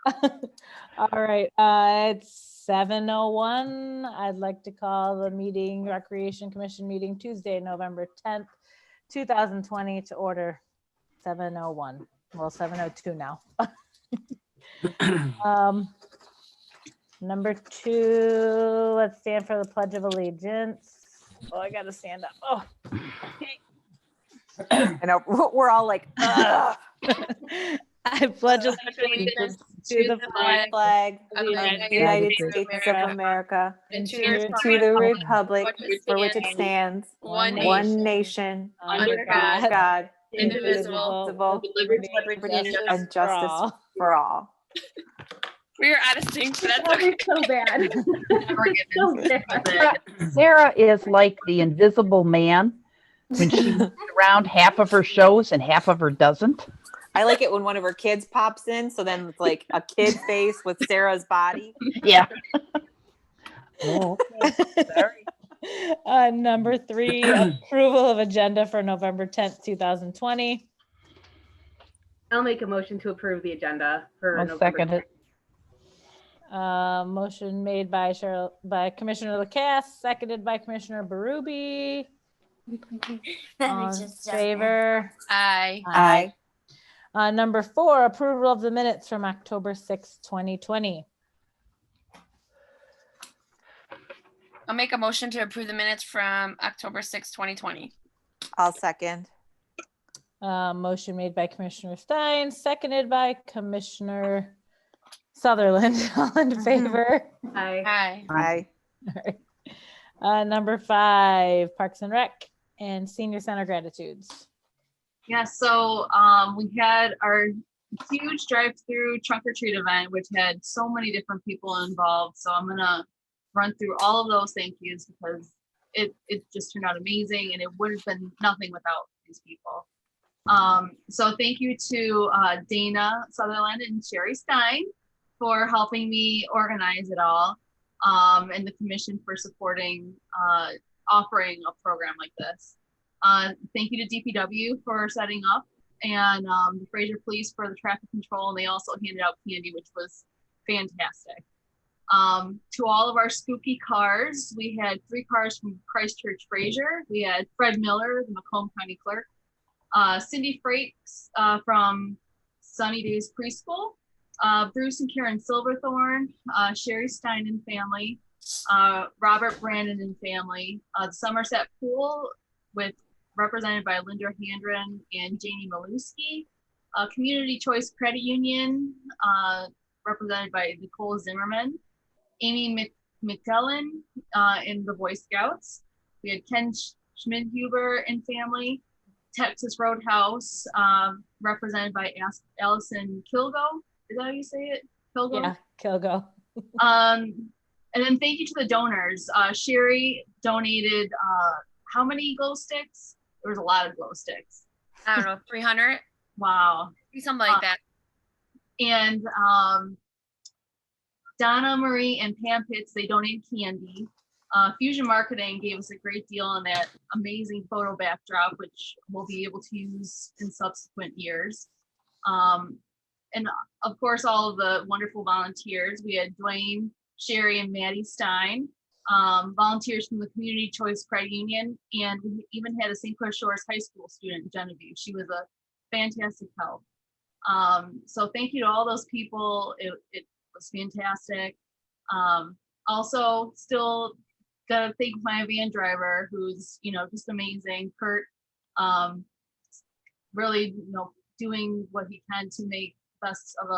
All right, it's 7:01. I'd like to call the Recreation Commission meeting Tuesday, November 10th, 2020 to order. 7:01. Well, 7:02 now. Number 2, let's stand for the Pledge of Allegiance. Oh, I gotta stand up. Oh, I know we're all like, ugh. I pledge allegiance to the flag of the United States of America and to the republic for which it stands, one nation, under God, indivisible, with liberty and justice for all. We are out of sync, but that's okay. So bad. Sarah is like the Invisible Man. When she's around, half of her shows and half of her doesn't. I like it when one of her kids pops in, so then it's like a kid face with Sarah's body. Yeah. Oh, sorry. Number 3, approval of agenda for November 10th, 2020. I'll make a motion to approve the agenda for I'll November second it. Motion made by Commissioner Lacasse, seconded by Commissioner Berube. All in favor? Aye. Number 4, approval of the minutes from October 6th, 2020. I'll make a motion to approve the minutes from October 6, 2020. I'll second. Motion made by Commissioner Stein, seconded by Commissioner Sutherland. All in favor? Aye. Aye. All right. Number 5, Parks and Rec and Senior Center gratitudes. Yeah, so we had our huge drive-through trunk or treat event, which had so many different people involved. So I'm gonna run through all of those thank yous because it just turned out amazing, and it would have been nothing without these people. So thank you to Dana Sutherland and Sherry Stein for helping me organize it all, and the commission for supporting offering a program like this. Thank you to DPW for setting up, and the Fraser Police for the traffic control, and they also handed out candy, which was fantastic. To all of our spooky cars, we had 3 cars from Christchurch Fraser. We had Fred Miller, the Macomb County Clerk, Cindy Frakes from Sunny Days Preschool, Bruce and Karen Silverthorne, Sherry Stein and family, Robert Brandon and family, the Somerset Pool represented by Linda Handren and Janie Maluski, Community Choice Credit Union, represented by Nicole Zimmerman, Amy McDellin in the Boy Scouts. We had Ken Schmidhuber and family, Texas Roadhouse, represented by Allison Kilgo. Is that how you say it? Kilgo? Yeah, Kilgo. And then thank you to the donors. Sherry donated how many glow sticks? There was a lot of glow sticks. I don't know, 300? Wow. Something like that. And Donna Marie and Pam Pitts, they donated candy. Fusion Marketing gave us a great deal on that amazing photo backdrop, which we'll be able to use in subsequent years. And of course, all of the wonderful volunteers. We had Dwayne, Sherry, and Maddie Stein, volunteers from the Community Choice Credit Union, and we even had a St. Clair Shores High School student, Genevieve. She was a fantastic help. So thank you to all those people. It was fantastic. Also, still gotta thank my van driver, who's just amazing, Kurt. Really, doing what he can to make best of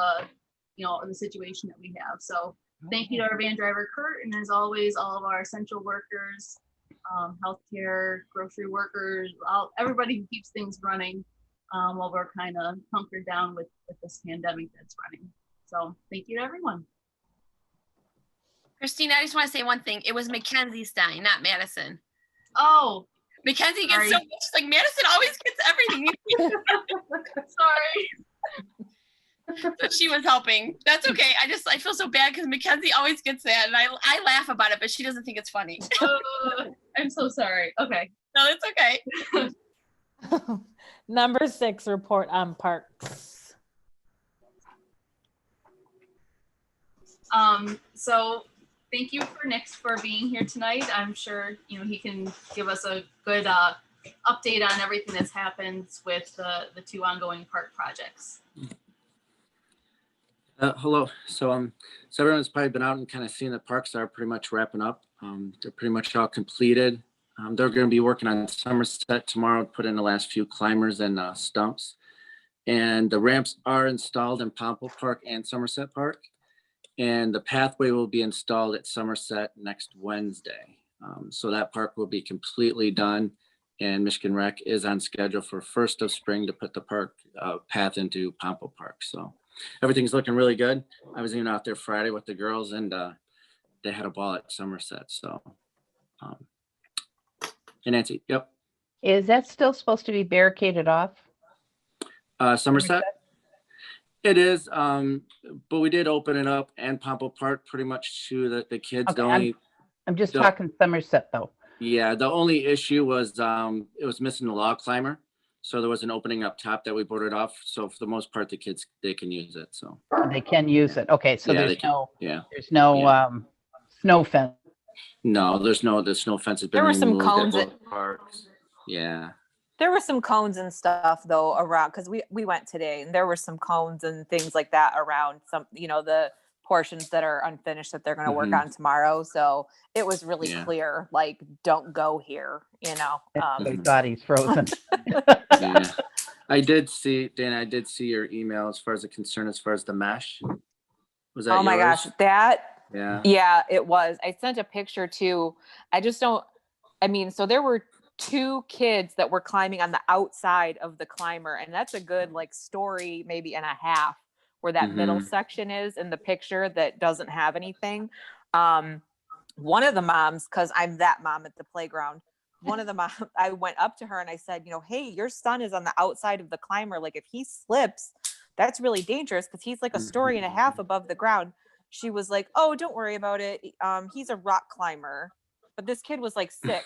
the situation that we have. So thank you to our van driver, Kurt, and as always, all of our essential workers, healthcare, grocery workers, everybody who keeps things running while we're kind of hunkered down with this pandemic that's running. So thank you to everyone. Christina, I just want to say one thing. It was Mackenzie Stein, not Madison. Oh, Mackenzie sorry. gets so much. Like Madison always gets everything. Sorry. But she was helping. That's okay. I feel so bad because Mackenzie always gets that, and I laugh about it, but she doesn't think it's funny. I'm so sorry. Okay. No, it's okay. Number 6, report on parks. So thank you for Nick for being here tonight. I'm sure, you know, he can give us a good update on everything that's happened with the two ongoing park projects. Hello. So everyone's probably been out and kind of seen the parks are pretty much wrapping up. They're pretty much all completed. They're going to be working on Somerset tomorrow, put in the last few climbers and stumps. And the ramps are installed in Pompano Park and Somerset Park. And the pathway will be installed at Somerset next Wednesday. So that park will be completely done. And Michigan Rec is on schedule for 1st of spring to put the park path into Pompano Park. So everything's looking really good. I was even out there Friday with the girls, and they had a ball at Somerset. So, and Nancy, yep. Is that still supposed to be barricaded off? Somerset? It is, but we did open it up and Pompano Park pretty much to the kids. Okay, I'm just talking Somerset though. Yeah, the only issue was it was missing the log climber. So there was an opening up top that we boarded off. So for the most part, the kids, they can use it. So they can use it. Okay, so yeah, there's there's no snow fence. No, the snow fence has been There were some removed at cones both parks. Yeah. There were some cones and stuff though around, because we went today and there were some cones and things like that around some, you know, the portions that are unfinished that they're going to work on tomorrow. So it was really clear, like, don't go here, you know. They thought he's frozen. Yeah. I did see, Dana, I did see your email as far as the concern, as far as the mesh. Was that Oh my yours? gosh, that, yeah, it was. I sent a picture too. So there were 2 kids that were climbing on the outside of the climber, and that's a good like story maybe and a half where that middle section is in the picture that doesn't have anything. One of the moms, because I'm that mom at the playground, one of the moms, I went up to her and I said, you know, hey, your son is on the outside of the climber, like if he slips, that's really dangerous because he's like a story and a half above the ground. She was like, oh, don't worry about it, he's a rock climber. But this kid was like 6.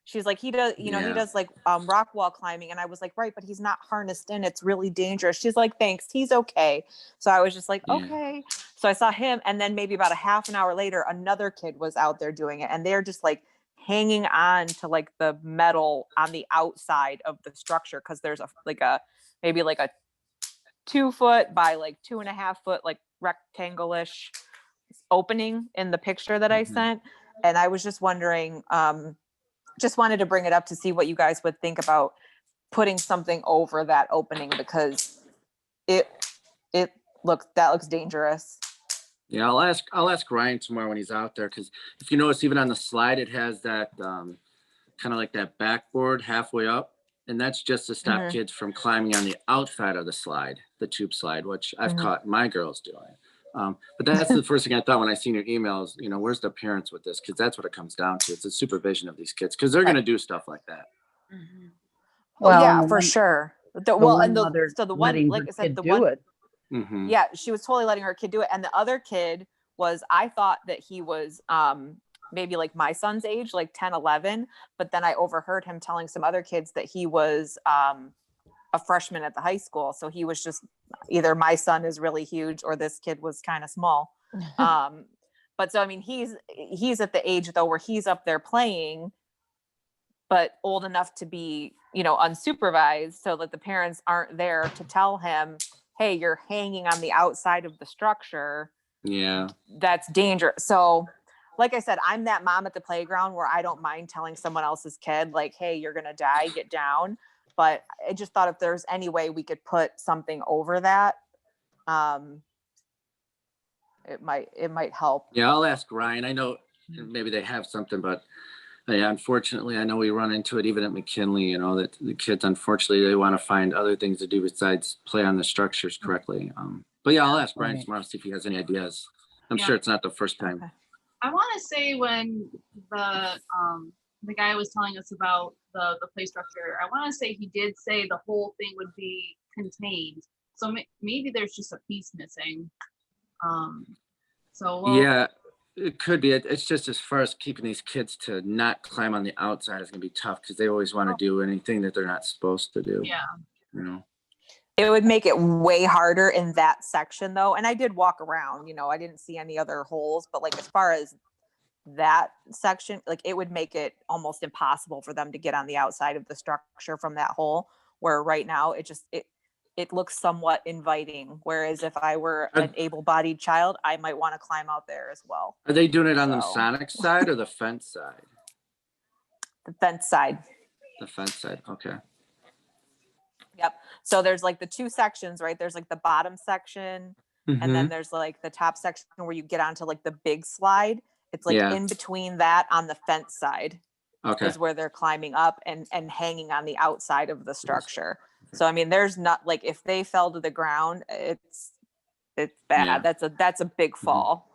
She's like, he does, you know, he does like rock wall climbing. And I was like, right, but he's not harnessed in. It's really dangerous. She's like, thanks, he's okay. So I was just like, okay. So I saw him. And then maybe about a half an hour later, another kid was out there doing it. And they're just like hanging on to like the metal on the outside of the structure. Cause there's maybe like a 2 foot by like 2.5 foot, like rectangle-ish opening in the picture that I sent. And I was just wondering, just wanted to bring it up to see what you guys would think about putting something over that opening, because that looks dangerous. Yeah, I'll ask Ryan tomorrow when he's out there, because if you notice, even on the slide, it has that kind of like that backboard halfway up, and that's just to stop kids from climbing on the outside of the slide, the tube slide, which I've caught my girls doing. But that's the first thing I thought when I seen your emails, you know, where's the parents with this? Because that's what it comes down to. It's the supervision of these kids, because they're going to do stuff like that. Well, yeah, for sure. The one, like I said, yeah, she was totally letting her kid do it. And the other kid was, I thought that he was maybe like my son's age, like 10, 11. But then I overheard him telling some other kids that he was a freshman at the high school. So he was just either my son is really huge or this kid was kind of small. But so, I mean, he's at the age though, where he's up there playing, but old enough to be, you know, unsupervised, so that the parents aren't there to tell him, hey, you're hanging on the outside of the structure. Yeah. That's dangerous. So like I said, I'm that mom at the playground where I don't mind telling someone else's kid, like, hey, you're going to die, get down. But I just thought if there's any way we could put something over that, it might help. Yeah, I'll ask Ryan. I know maybe they have something, but yeah, unfortunately, I know we run into it even at McKinley, you know, that the kids, unfortunately, they want to find other things to do besides play on the structures correctly. But yeah, I'll ask Ryan tomorrow, see if he has any ideas. I'm sure it's not the first time. Okay. I want to say when the guy was telling us about the play structure, I want to say he did say the whole thing would be contained. So maybe there's just a piece missing. Yeah, it could be. It's just as far as keeping these kids to not climb on the outside is going to be tough, because they always want to do anything that they're not supposed to do. Yeah. You know. It would make it way harder in that section though. And I did walk around, I didn't see any other holes, but like as far as that section, like it would make it almost impossible for them to get on the outside of the structure from that hole, where right now it looks somewhat inviting. Whereas if I were an able-bodied child, I might want to climb out there as well. Are they doing it on the So- Masonic side or the fence side? The fence side. The fence side, okay. Yep. So there's like the two sections, right? There's like the bottom section, and then there's like the top section where you get onto like the big slide. It's like Yeah. in between that on the fence side Okay, is where they're climbing up and hanging on the outside of the structure. So I mean, there's not like if they fell to the ground, it's bad. Yeah. That's a big fall.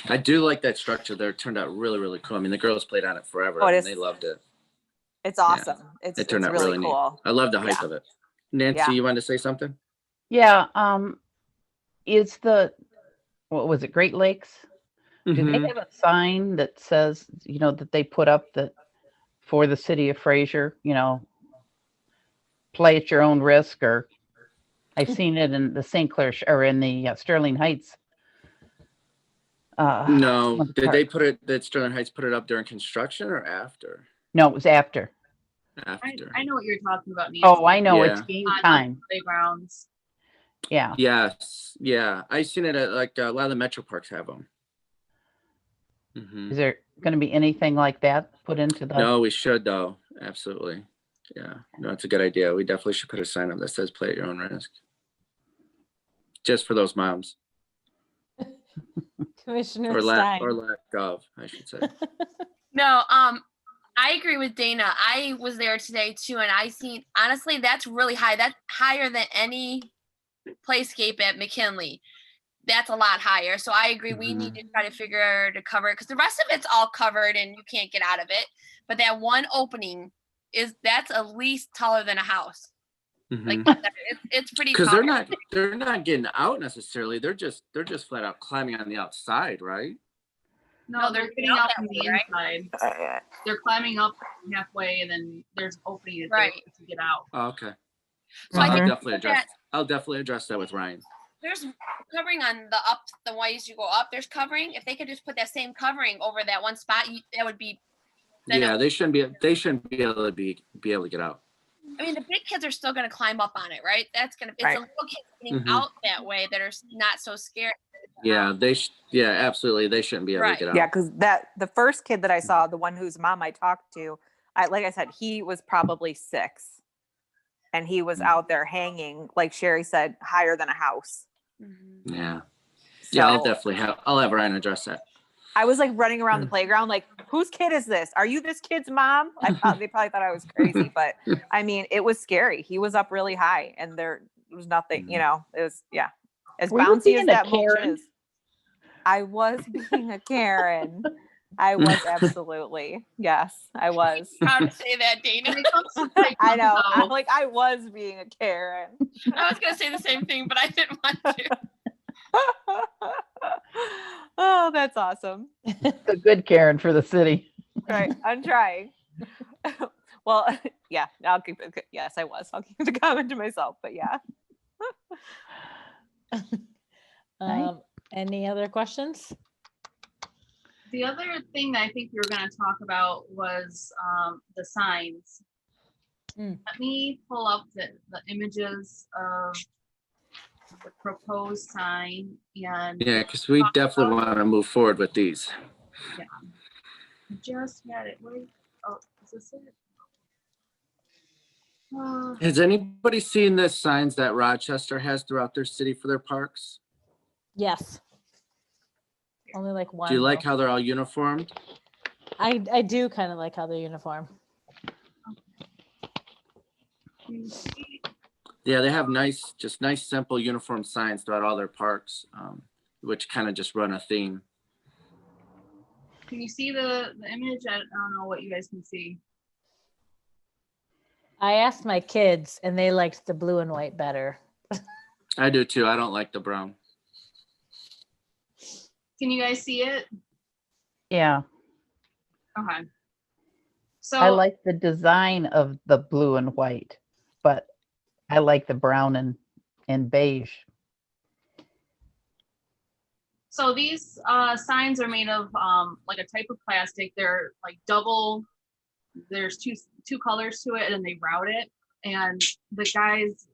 I do like that structure there. It turned out really, really cool. I mean, the girls played on it forever Oh, it and is- they loved it. It's awesome. It It's turned out really really neat. cool. I love the height Yeah. of it. Nancy, Yeah. you wanted to say something? Yeah. Is what was it, Great Lakes? Do Mhm. they have a sign that says, that they put up that for the city of Fraser, play at your own risk? Or I've seen it in the St. Clair or in the Sterling Heights. No, one of the did they parks. did Sterling Heights put it up during construction or after? No, it was after. After. I know what you're talking about, Nancy. Oh, I know. It's Yeah. game On time. playgrounds. Yeah. Yes, yeah. I've seen it at like a lot of the metro parks have them. Is there going to be anything like that put into the? No, we should though. Absolutely. Yeah, no, it's a good idea. We definitely should put a sign up that says play at your own risk. Just for those moms. Commissioner Or lack Stein. of, I should say. No, I agree with Dana. I was there today too, and I seen honestly that's really high. That's higher than any playscape at McKinley. That's a lot higher. So I agree. We need to try to figure to cover it because the rest of it's all covered and you can't get out of it. But that one opening that's at least taller than a house. Like it's pretty. Because tall. they're not getting out necessarily. They're just flat out climbing on the outside, right? No, they're getting out from the right? inside. They're climbing up halfway, and then there's opening Right. to get out. Oh, okay. So I I'll think definitely address that with Ryan. there's covering on the ways you go up. There's covering. If they could just put that same covering over that one spot, that would be. then Yeah, it- they shouldn't be able to be able to get out. I mean, the big kids are still going to climb up on it, right? It's Right. the little kids getting out that way that are not so scared. Yeah, absolutely. They shouldn't be able Right. to get out. Yeah, because the first kid that I saw, the one whose mom I talked to, like I said, he was probably 6, and he was out there hanging, like Sherry said, higher than a house. Yeah. Yeah, So I'll have Ryan address that. I was like running around the playground, like, whose kid is this? Are you this kid's mom? They probably thought I was crazy, but I mean, it was scary. He was up really high, and there was nothing, it was as Were you bouncy being as a that mulch Karen? is. I was being a Karen. I was absolutely. Yes, I was. Proud to say that, Dana. When it comes to playgrounds, I know. though, I'm like, I was being a Karen. I was going to say the same thing, but I didn't want to. Oh, that's awesome. A good Karen for the city. Right. I'm trying. Well, yeah, I'll keep it. Yes, I was. I'll keep the comment to myself, but yeah. Any other questions? the other thing that I think we were going to talk about was the signs. Let me pull up the images of the proposed sign and Yeah, because we definitely want to move forward with these. I just had it. Wait, oh, is this it? Has anybody seen the signs that Rochester has throughout their city for their parks? Yes. Only like one. Do you like though. how they're all uniformed? I do kind of like how they're uniform. Yeah, they have nice, simple uniform signs throughout all their parks, which kind of just run a theme. Can you see the image? I don't know what you guys can see. I asked my kids and they liked the blue and white better. I do too. I don't like the brown. Can you guys see it? Yeah, Okay. So I like the design of the blue and white, but I like the brown and and beige. So these signs are made of like a type of plastic. They're like double. There's two colors to it, and they route it. And the guy's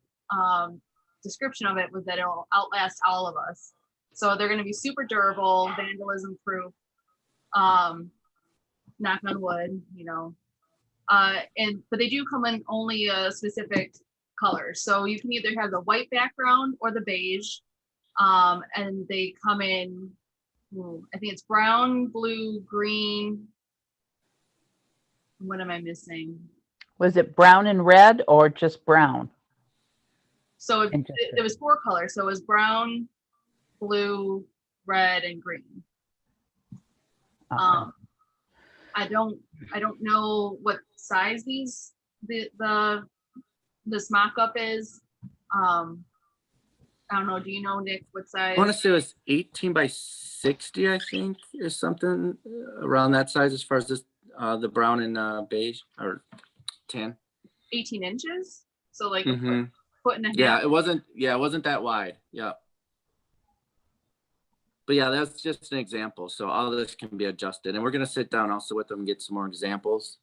description of it was that it'll outlast all of us. So they're going to be super durable, vandalism proof. Knock on wood, you know. But they do come in only a specific color. So you can either have the white background or the beige. And they come in, I think it's brown, blue, green. What am I missing? Was it brown and red or just brown? So Interesting. there was 4 colors. So it was brown, blue, red, and green. Okay. I don't know what size this mock-up is. I don't know. Do you know, Nick, what size? I want to say it was 18 by 60, I think, or something around that size as far as this, the brown and beige or tan. 18 inches. So like Mhm. a foot and a half. Yeah, it wasn't that wide. Yeah. But yeah, that's just an example. So all of this can be adjusted, and we're going to sit down also with them and get some more examples,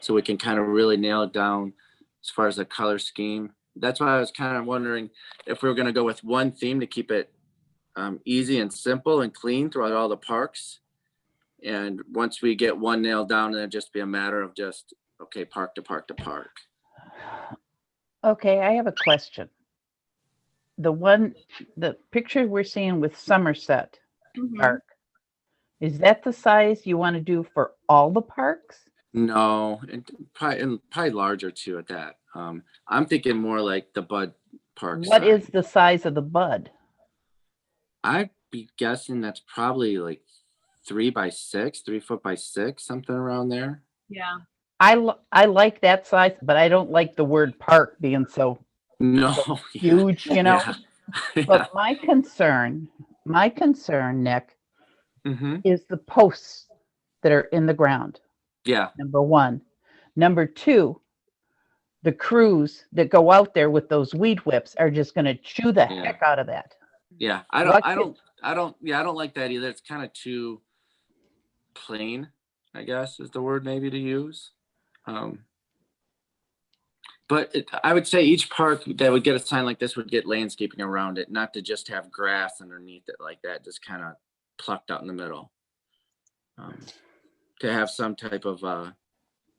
so we can kind of really nail it down as far as the color scheme. That's why I was kind of wondering if we were going to go with one theme to keep it easy and simple and clean throughout all the parks. And once we get one nailed down, then it'd just be a matter of just, okay, park to park to park. Okay, I have a question. The picture we're seeing with Somerset Park, is that the size you want to do for all the parks? No, and probably larger too at that. I'm thinking more like the Bud Park. What is the size of the bud? I'd be guessing that's probably like 3 by 6, 3 foot by 6, something around there. Yeah. I like that size, but I don't like the word park being so No, huge, you know. Yeah. But my concern, Nick, Mm-hmm. is the posts that are in the ground. Yeah. Number one. Number two, the crews that go out there with those weed whips are just going to chew the Yeah. heck out of that. Yeah. I don't like that either. It's kind of too plain, I guess is the word maybe to use. But I would say each park that would get a sign like this would get landscaping around it, not to just have grass underneath it like that, just kind of plucked out in the middle. To have some type of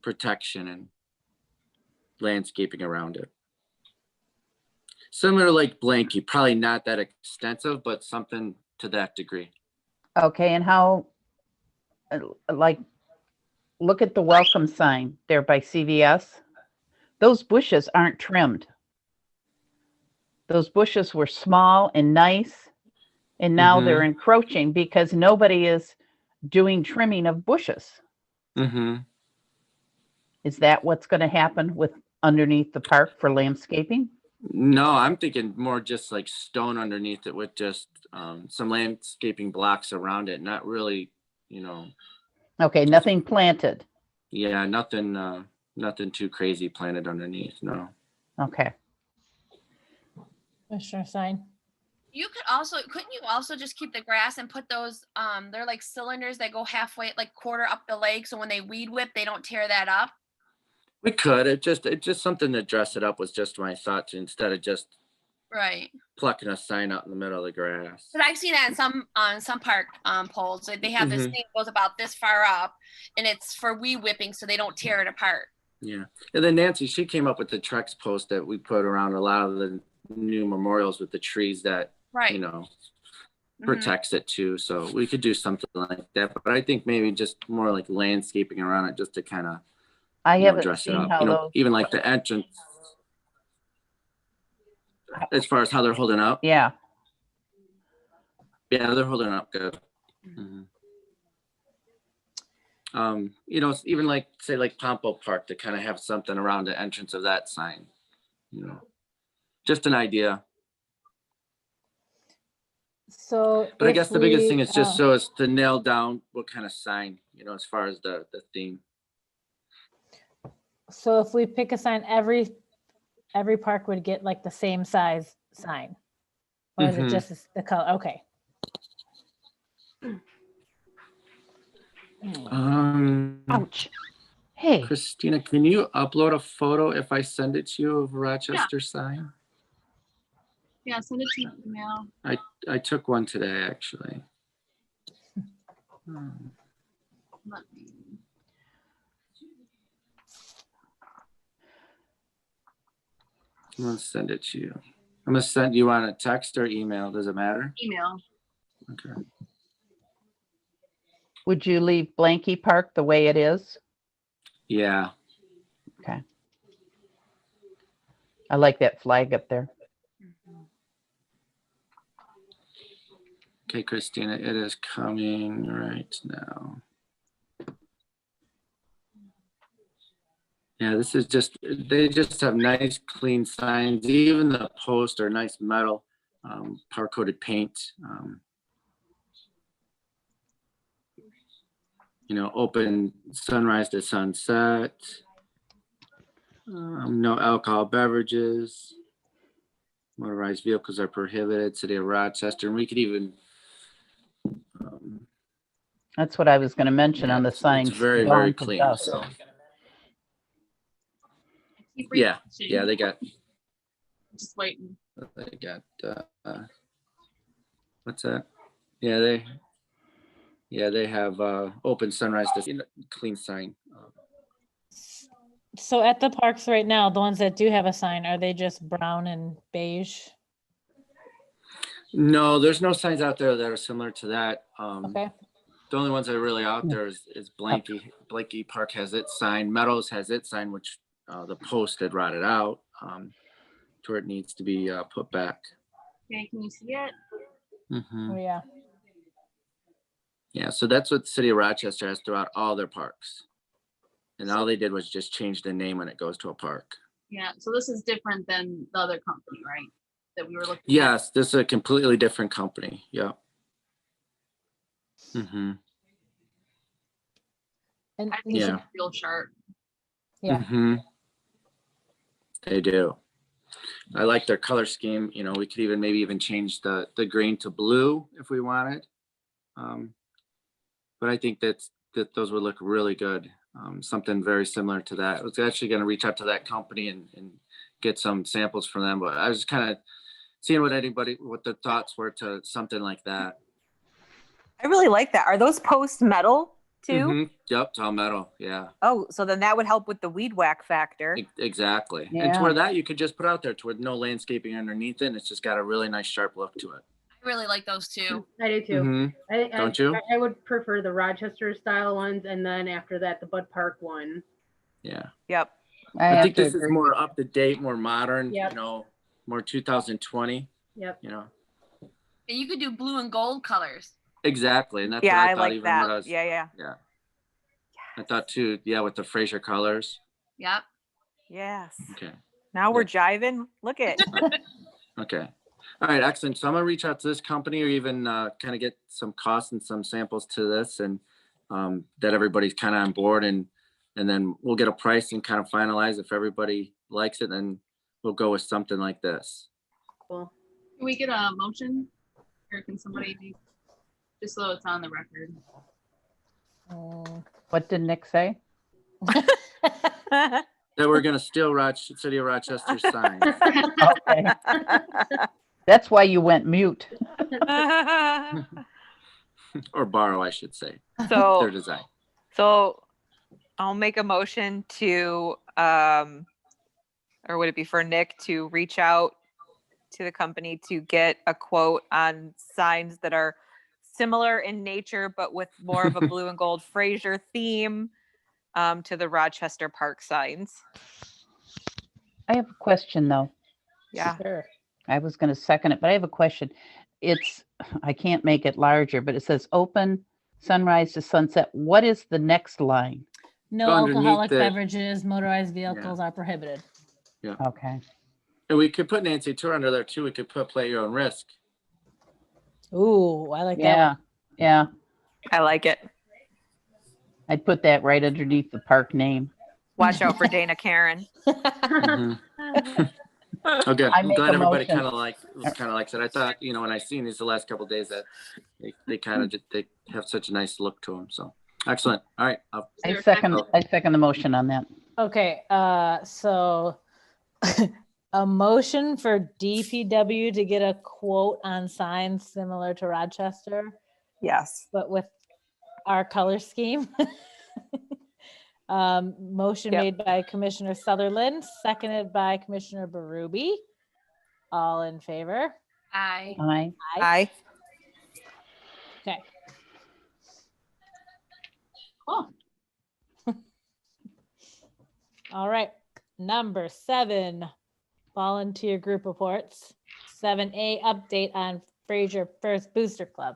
protection and landscaping around it. Similar like Blanky, probably not that extensive, but something to that degree. Okay, and how, like, look at the welcome sign there by CVS. Those bushes aren't trimmed. Those bushes were small and nice, and now they're encroaching because nobody is doing trimming of bushes. Mm-hmm. Is that what's going to happen with underneath the park for landscaping? No, I'm thinking more just like stone underneath it with just some landscaping blocks around it. Not really, you know. Okay, nothing planted. Yeah, nothing too crazy planted underneath. No. Okay. Commissioner Stein. Couldn't you also just keep the grass and put those, they're like cylinders that go halfway, like quarter up the leg. So when they weed whip, they don't tear that up. We could. It's just something to dress it up was just my thoughts instead of just Right. plucking a sign out in the middle of the grass. But I've seen that on some park poles. They have this thing that goes about this far up, and it's for weed whipping, so they don't tear it apart. Yeah, and then Nancy, she came up with the Trex post that we put around a lot of the new memorials with the trees that you know protects it too. So we could do something like that. But I think maybe just more like landscaping around it, just to kind of dress it up. How those, even like the entrance. As far as how they're holding up. Yeah. Yeah, they're holding up good. Even like say like Pompo Park to kind of have something around the entrance of that sign. Just an idea. So, but I guess the biggest thing is just so as to nail down what kind of sign, as far as the theme. So if we pick a sign, every park would get like the same size sign? Or is it Mhm. just the color? Okay. Ouch. Hey, Christina, can you upload a photo if I send it to you of Rochester sign? Yeah, send it to your email. I took one today, actually. Let me- I'm gonna send it to you. I'm gonna send you on a text or email. Does it matter? Email. Okay. would you leave Blanky Park the way it is? Yeah. Okay. I like that flag up there. Okay, Christina, it is coming right now. Yeah, this is just, they just have nice, clean signs. Even the posts are nice metal, powder coated paint. You know, open sunrise to sunset. No alcohol beverages. Motorized vehicles are prohibited. City of Rochester, and we could even. That's what I was going to mention Yeah, on the it's signs. very, dawn very to clean. dusk. So Keep yeah, refreshing. yeah, they got Just waiting. what's that? Yeah, they have open sunrise to clean sign. So at the parks right now, the ones that do have a sign, are they just brown and beige? No, there's no signs out there that are similar to that. Okay. The only ones that are really out there is Blanky. Blanky Park has its sign. Meadows has its sign, which the post had rotted out to where it needs to be put back. Okay, can you see it? Oh, yeah. Yeah, so that's what the City of Rochester has throughout all their parks. And all they did was just change the name when it goes to a park. Yeah, so this is different than the other company, right? That we were looking at. Yes, this is a completely different company. Yeah. Mm-hmm. And I think it's Yeah. real sharp. yeah. Mm-hmm. They do. I like their color scheme. You know, we could even maybe even change the green to blue if we wanted. But I think that those would look really good. Something very similar to that. I was actually going to reach out to that company and get some samples from them, but I was kind of seeing what the thoughts were to something like that. I really like that. Are those posts metal too? Mhm. Yep, it's all metal. Yeah. Oh, so then that would help with the weed whack factor. Exactly. And Yeah. to where that you could just put out there to where no landscaping underneath it. And it's just got a really nice sharp look to it. I really like those too. I do too. Mhm. Don't you? I would prefer the Rochester style ones, and then after that, the Bud Park one. Yeah. Yep. I have think to this is agree more with- up to date, more modern, Yep. you know, more 2020, Yep. you know. And you could do blue and gold colors. Exactly. And that's Yeah, what I I thought like even that. was. Yeah. Yeah. I thought too, yeah, with the Fraser colors. Yep. Yes. Okay. Now we're jiving. Look at. Okay. All right, excellent. So I'm gonna reach out to this company or even kind of get some costs and some samples to this and that everybody's kind of on board and then we'll get a price and kind of finalize if everybody likes it, then we'll go with something like this. Cool. Can we get a motion? Or can somebody, just so it's on the record? What did Nick say? That we're gonna steal City of Rochester signs. Okay. That's why you went mute. Or borrow, I should say, their so design. I'll make a motion to or would it be for Nick to reach out to the company to get a quote on signs that are similar in nature but with more of a blue and gold Fraser theme to the Rochester Park signs. I have a question though. Yeah. Sure. I was going to second it, but I have a question. I can't make it larger, but it says open sunrise to sunset. What is the next line? No Underneath alcoholic it. beverages, motorized vehicles are prohibited. Okay. And we could put Nancy Tour under there too. We could put play your own risk. Ooh, I like that Yeah. one. Yeah. I like it. I'd put that right underneath the park name. Watch out for Dana Karen. Mhm. Oh, good. I I'm make glad a everybody motion. kind of likes it. I thought, when I seen these the last couple of days that they kind of they have such a nice look to them. So excellent. All right. I second the motion on that. Okay, so a motion for DPW to get a quote on signs similar to Rochester, Yes. but with our color scheme. Motion Yep. made by Commissioner Sutherland, seconded by Commissioner Berube. All in favor? Aye. Aye. Aye. Okay. Cool. All right. Number 7, volunteer group reports. 7A, update on Fraser First Booster Club.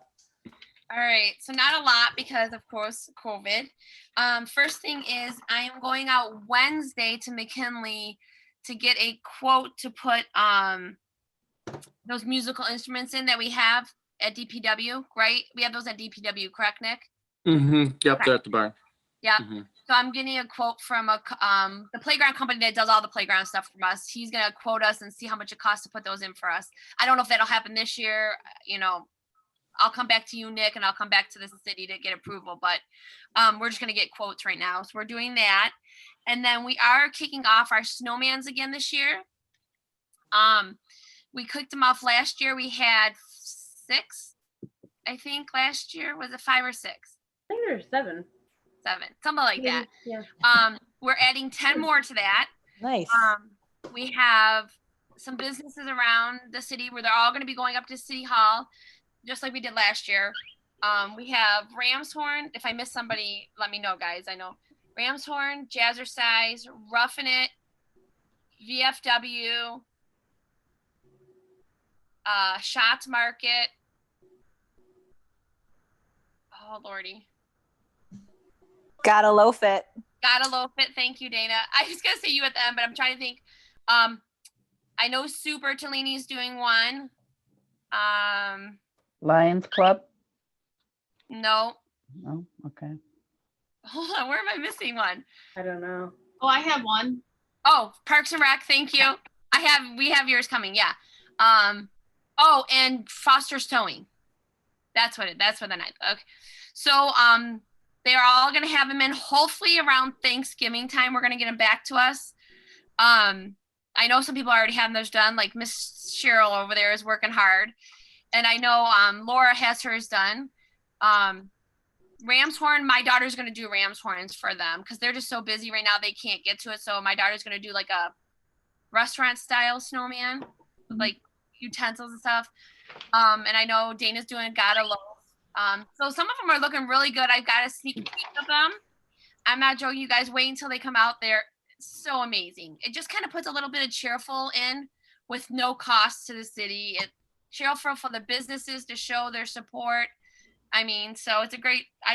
All right, so not a lot because of course COVID. First thing is I am going out Wednesday to McKinley to get a quote to put those musical instruments in that we have at DPW, right? We have those at DPW, correct, Nick? Mm-hmm. Yep, Okay. they're at the barn. Yeah. Mhm. So I'm getting a quote from the playground company that does all the playground stuff from us. He's gonna quote us and see how much it costs to put those in for us. I don't know if that'll happen this year. I'll come back to you, Nick, and I'll come back to the city to get approval. But we're just gonna get quotes right now. So we're doing that, and then we are kicking off our snowmans again this year. We kicked them off last year. We had 6, I think. Last year was it 5 or 6? I think there's 7. 7, something like that. Yeah. We're adding 10 more to that. Nice. We have some businesses around the city where they're all going to be going up to City Hall, just like we did last year. We have Ramshorn. If I miss somebody, let me know, guys. I know Ramshorn, Jazzercise, Ruffin' It, VFW, Shots Market. Oh, Lordy. Gotta loaf it. Gotta loaf it. Thank you, Dana. I was gonna say you at the end, but I'm trying to think. I know Super Tellini's doing one. Lions Club? No. No, okay. Hold on, where am I missing one? I don't know. Oh, I have one. Oh, Parks and Rec, thank you. We have yours coming, yeah. Oh, and Foster's Towing. That's for the night. Okay. So they're all gonna have them in hopefully around Thanksgiving time. We're gonna get them back to us. I know some people already have theirs done, like Miss Cheryl over there is working hard. And I know Laura has hers done. Ramshorn, my daughter's gonna do Ramshorns for them because they're just so busy right now they can't get to it. So my daughter's gonna do like a restaurant style snowman with like utensils and stuff. And I know Dana's doing Gotta Loaf. So some of them are looking really good. I've got a sneak peek of them. I'm not joking, you guys. Wait until they come out. They're so amazing. It just kind of puts a little bit of cheerful in with no cost to the city. Cheerful for the businesses to show their support. I mean, so I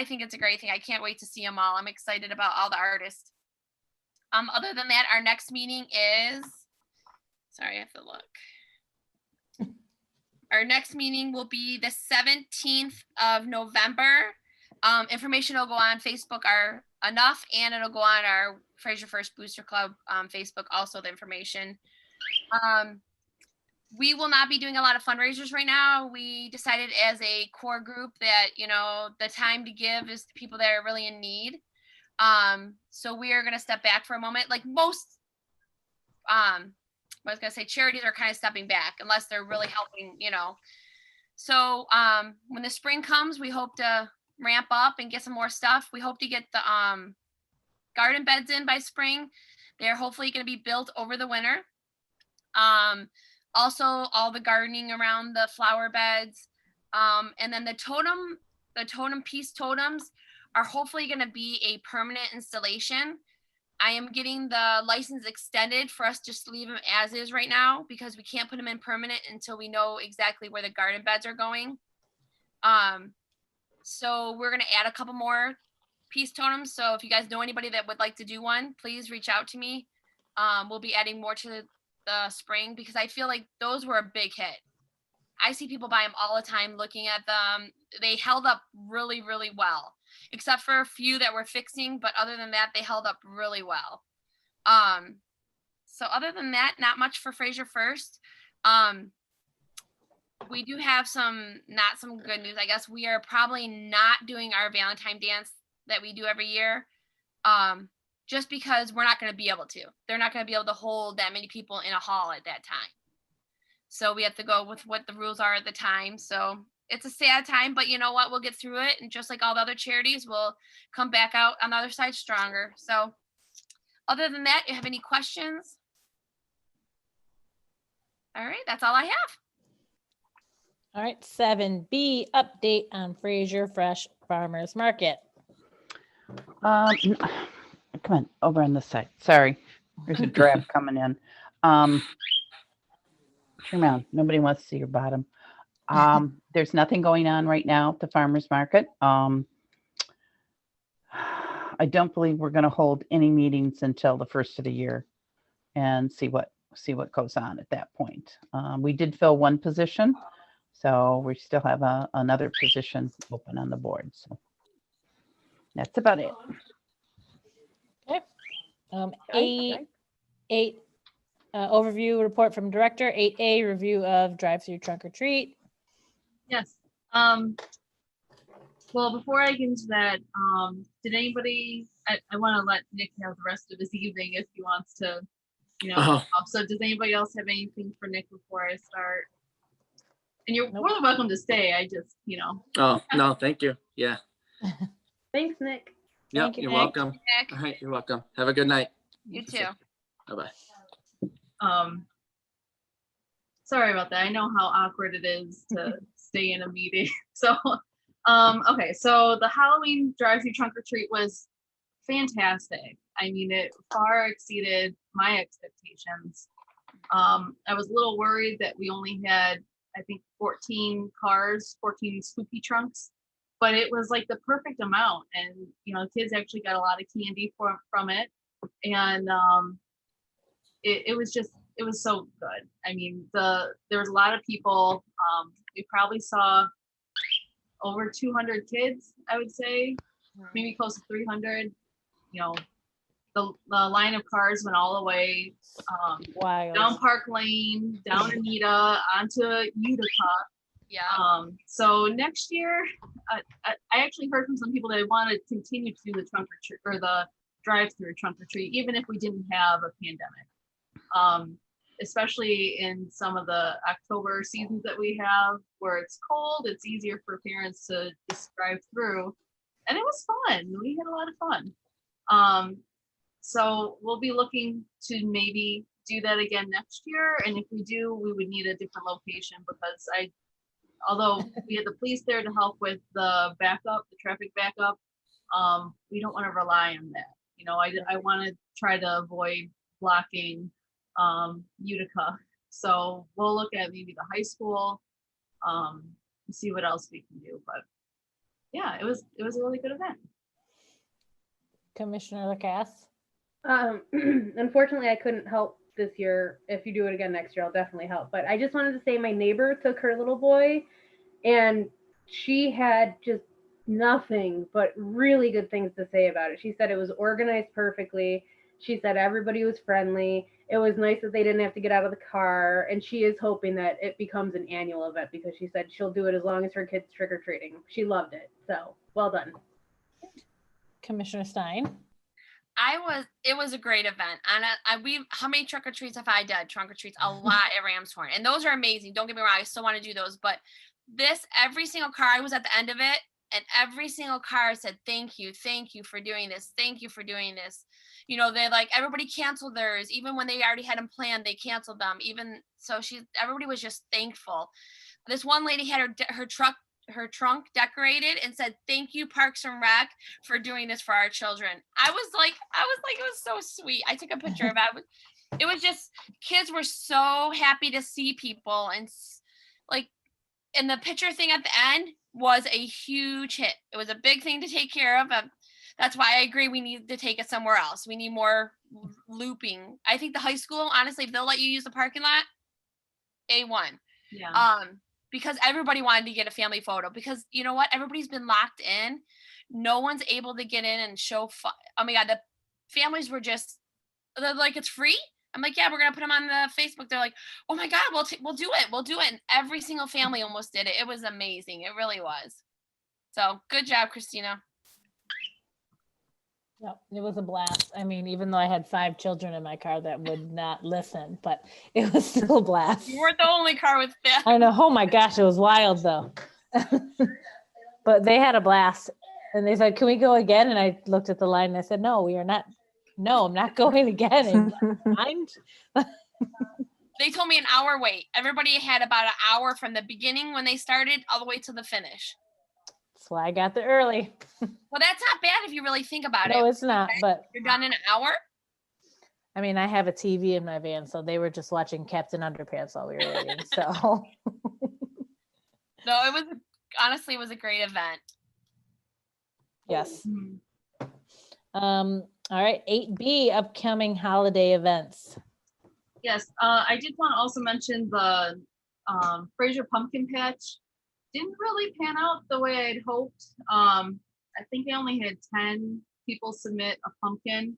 think it's a great thing. I can't wait to see them all. I'm excited about all the artists. Other than that, our next meeting is, sorry, I have to look. Our next meeting will be the 17th of November. Information will go on Facebook are enough, and it'll go on our Fraser First Booster Club Facebook, also the information. We will not be doing a lot of fundraisers right now. We decided as a core group that, the time to give is to people that are really in need. So we are going to step back for a moment. Like most, I was going to say charities are kind of stepping back unless they're really helping, So when the spring comes, we hope to ramp up and get some more stuff. We hope to get the garden beds in by spring. They're hopefully going to be built over the winter. Also all the gardening around the flower beds. And then the peace totems are hopefully going to be a permanent installation. I am getting the license extended for us just to leave them as is right now because we can't put them in permanent until we know exactly where the garden beds are going. So we're going to add a couple more peace totems. So if you guys know anybody that would like to do one, please reach out to me. We'll be adding more to the spring because I feel like those were a big hit. I see people buy them all the time looking at them. They held up really, really well, except for a few that were fixing. But other than that, they held up really well. So other than that, not much for Fraser First. We do have some good news. I guess we are probably not doing our Valentine dance that we do every year. Just because we're not going to be able to. They're not going to be able to hold that many people in a hall at that time. So we have to go with what the rules are at the time. So it's a sad time, but you know what? We'll get through it. And just like all the other charities, we'll come back out on the other side stronger. So other than that, you have any questions? All right, that's all I have. All right, 7B, update on Fraser Fresh Farmers Market. Come on, over on this side. Sorry, there's a draft coming in. Turn around. Nobody wants to see your bottom. There's nothing going on right now at the farmers market. I don't believe we're going to hold any meetings until the first of the year and see what goes on at that point. We did fill one position, so we still have another position open on the board. So that's about it. Okay. 8, overview report from director. 8A, review of drive-through trunk or treat. Yes. Well, before I get into that, did anybody, I want to let Nick have the rest of this evening if he wants to, So does anybody else have anything for Nick before I start? And you're more than welcome to stay. I just, Oh, no, thank you. Yeah. Thanks, Nick. Yep, Thank you, you're Nick. welcome. Nick, All right, you're welcome. Have a good night. you too. Bye-bye. Sorry about that. I know how awkward it is to stay in a meeting. So, okay. So the Halloween drive-through trunk or treat was fantastic. I mean, it far exceeded my expectations. I was a little worried that we only had, I think, 14 spooky trunks, but it was like the perfect amount. And, kids actually got a lot of candy from it. And it was so good. I mean, there was a lot of people. We probably saw over 200 kids, I would say, maybe close to 300. The line of cars went all the way down Park Lane, down Anita, onto Utica. Yeah. So next year, I actually heard from some people that want to continue to do the trunk or treat or the drive-through trunk or treat, even if we didn't have a pandemic. Especially in some of the October seasons that we have where it's cold, it's easier for parents to just drive through. And it was fun. We had a lot of fun. So we'll be looking to maybe do that again next year. And if we do, we would need a different location because although we had the police there to help with the traffic backup, we don't want to rely on that. I want to try to avoid blocking Utica. So we'll look at maybe the high school, see what else we can do. But yeah, it was a really good event. Commissioner Lacasse. Unfortunately, I couldn't help this year. If you do it again next year, I'll definitely help. But I just wanted to say my neighbor took her little boy and she had just nothing but really good things to say about it. She said it was organized perfectly. She said everybody was friendly. It was nice that they didn't have to get out of the car. And she is hoping that it becomes an annual event because she said she'll do it as long as her kids trick-or-treating. She loved it. So well done. Commissioner Stein. It was a great event. And how many trunk or treats have I done? Trunk or treats, a lot at Ramshorn. And those are amazing. Don't get me wrong. I still want to do those. But every single car, I was at the end of it. And every single car said, thank you for doing this. Thank you for doing this. Everybody canceled theirs. Even when they already had them planned, they canceled them. Everybody was just thankful. This one lady had her trunk decorated and said, thank you, Parks and Rec, for doing this for our children. I was like, it was so sweet. I took a picture of it. It was just, kids were so happy to see people. And the picture thing at the end was a huge hit. It was a big thing to take care of. That's why I agree we need to take it somewhere else. We need more looping. I think the high school, honestly, if they'll let you use the parking lot, A1. Yeah. Because everybody wanted to get a family photo. Because you know what? Everybody's been locked in. No one's able to get in and show. Oh my God, the families were they're like, it's free? I'm like, yeah, we're gonna put them on the Facebook. They're like, oh my God, we'll do it. We'll do it. And every single family almost did it. It was amazing. It really was. So good job, Christina. Yep, it was a blast. I mean, even though I had 5 children in my car that would not listen, but it was still a blast. You weren't the only car with that. I know. Oh my gosh, it was wild though. But they had a blast. And they said, can we go again? And I looked at the line and I said, no, we are not. No, I'm not going again. And mind? They told me an hour wait. Everybody had about an hour from the beginning when they started all the way to the finish. That's why I got there early. Well, that's not bad if you really think about No, it. it's not. But You're done in an hour? I mean, I have a TV in my van, so they were just watching Captain Underpants while we were waiting. So No, it was honestly, it was a great event. yes. Mm-hmm. All right, 8B, upcoming holiday events. Yes, I did want to also mention the Fraser Pumpkin Patch. Didn't really pan out the way I'd hoped. I think I only had 10 people submit a pumpkin,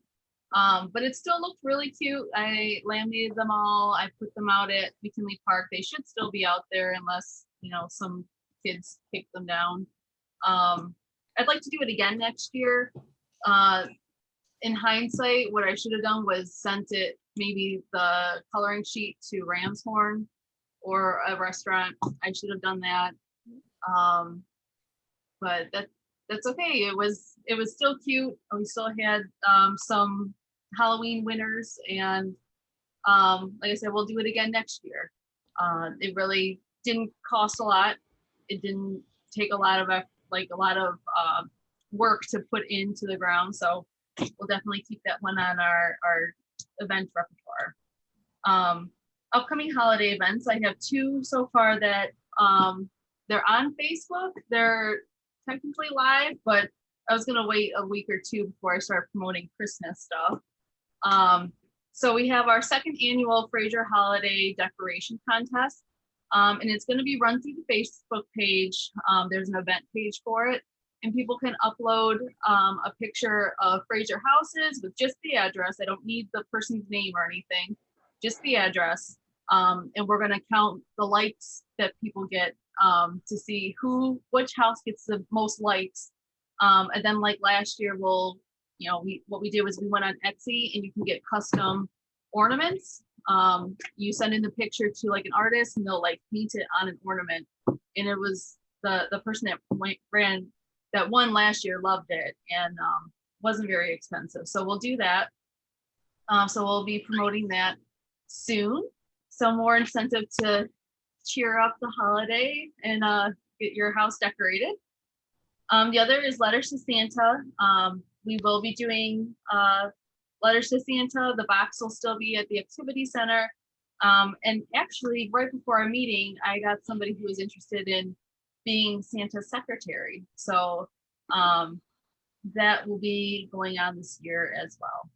but it still looked really cute. I laminated them all. I put them out at McKinley Park. They should still be out there unless, some kids kick them down. I'd like to do it again next year. In hindsight, what I should have done was sent it, maybe the coloring sheet to Ramshorn or a restaurant. I should have done that. But that's okay. It was still cute. We still had some Halloween winners, and like I said, we'll do it again next year. It really didn't cost a lot. It didn't take a lot of work to put into the ground. So we'll definitely keep that one on our event repertoire. Upcoming holiday events, I have 2 so far that they're on Facebook. They're technically live, but I was gonna wait a week or 2 before I start promoting Christmas stuff. So we have our 2nd annual Fraser Holiday Decoration Contest, and it's gonna be run through the Facebook page. There's an event page for it, and people can upload a picture of Fraser houses with just the address. I don't need the person's name or anything, just the address. And we're gonna count the likes that people get to see which house gets the most likes. And then like last year, what we did was we went on Etsy and you can get custom ornaments. You send in the picture to like an artist and they'll like paint it on an ornament. And it was the person that won last year loved it, and wasn't very expensive. So we'll do that. So we'll be promoting that soon. So more incentive to cheer up the holiday and get your house decorated. The other is Letters to Santa. We will be doing Letters to Santa. The box will still be at the activity center. And actually, right before our meeting, I got somebody who was interested in being Santa's secretary. So that will be going on this year as well.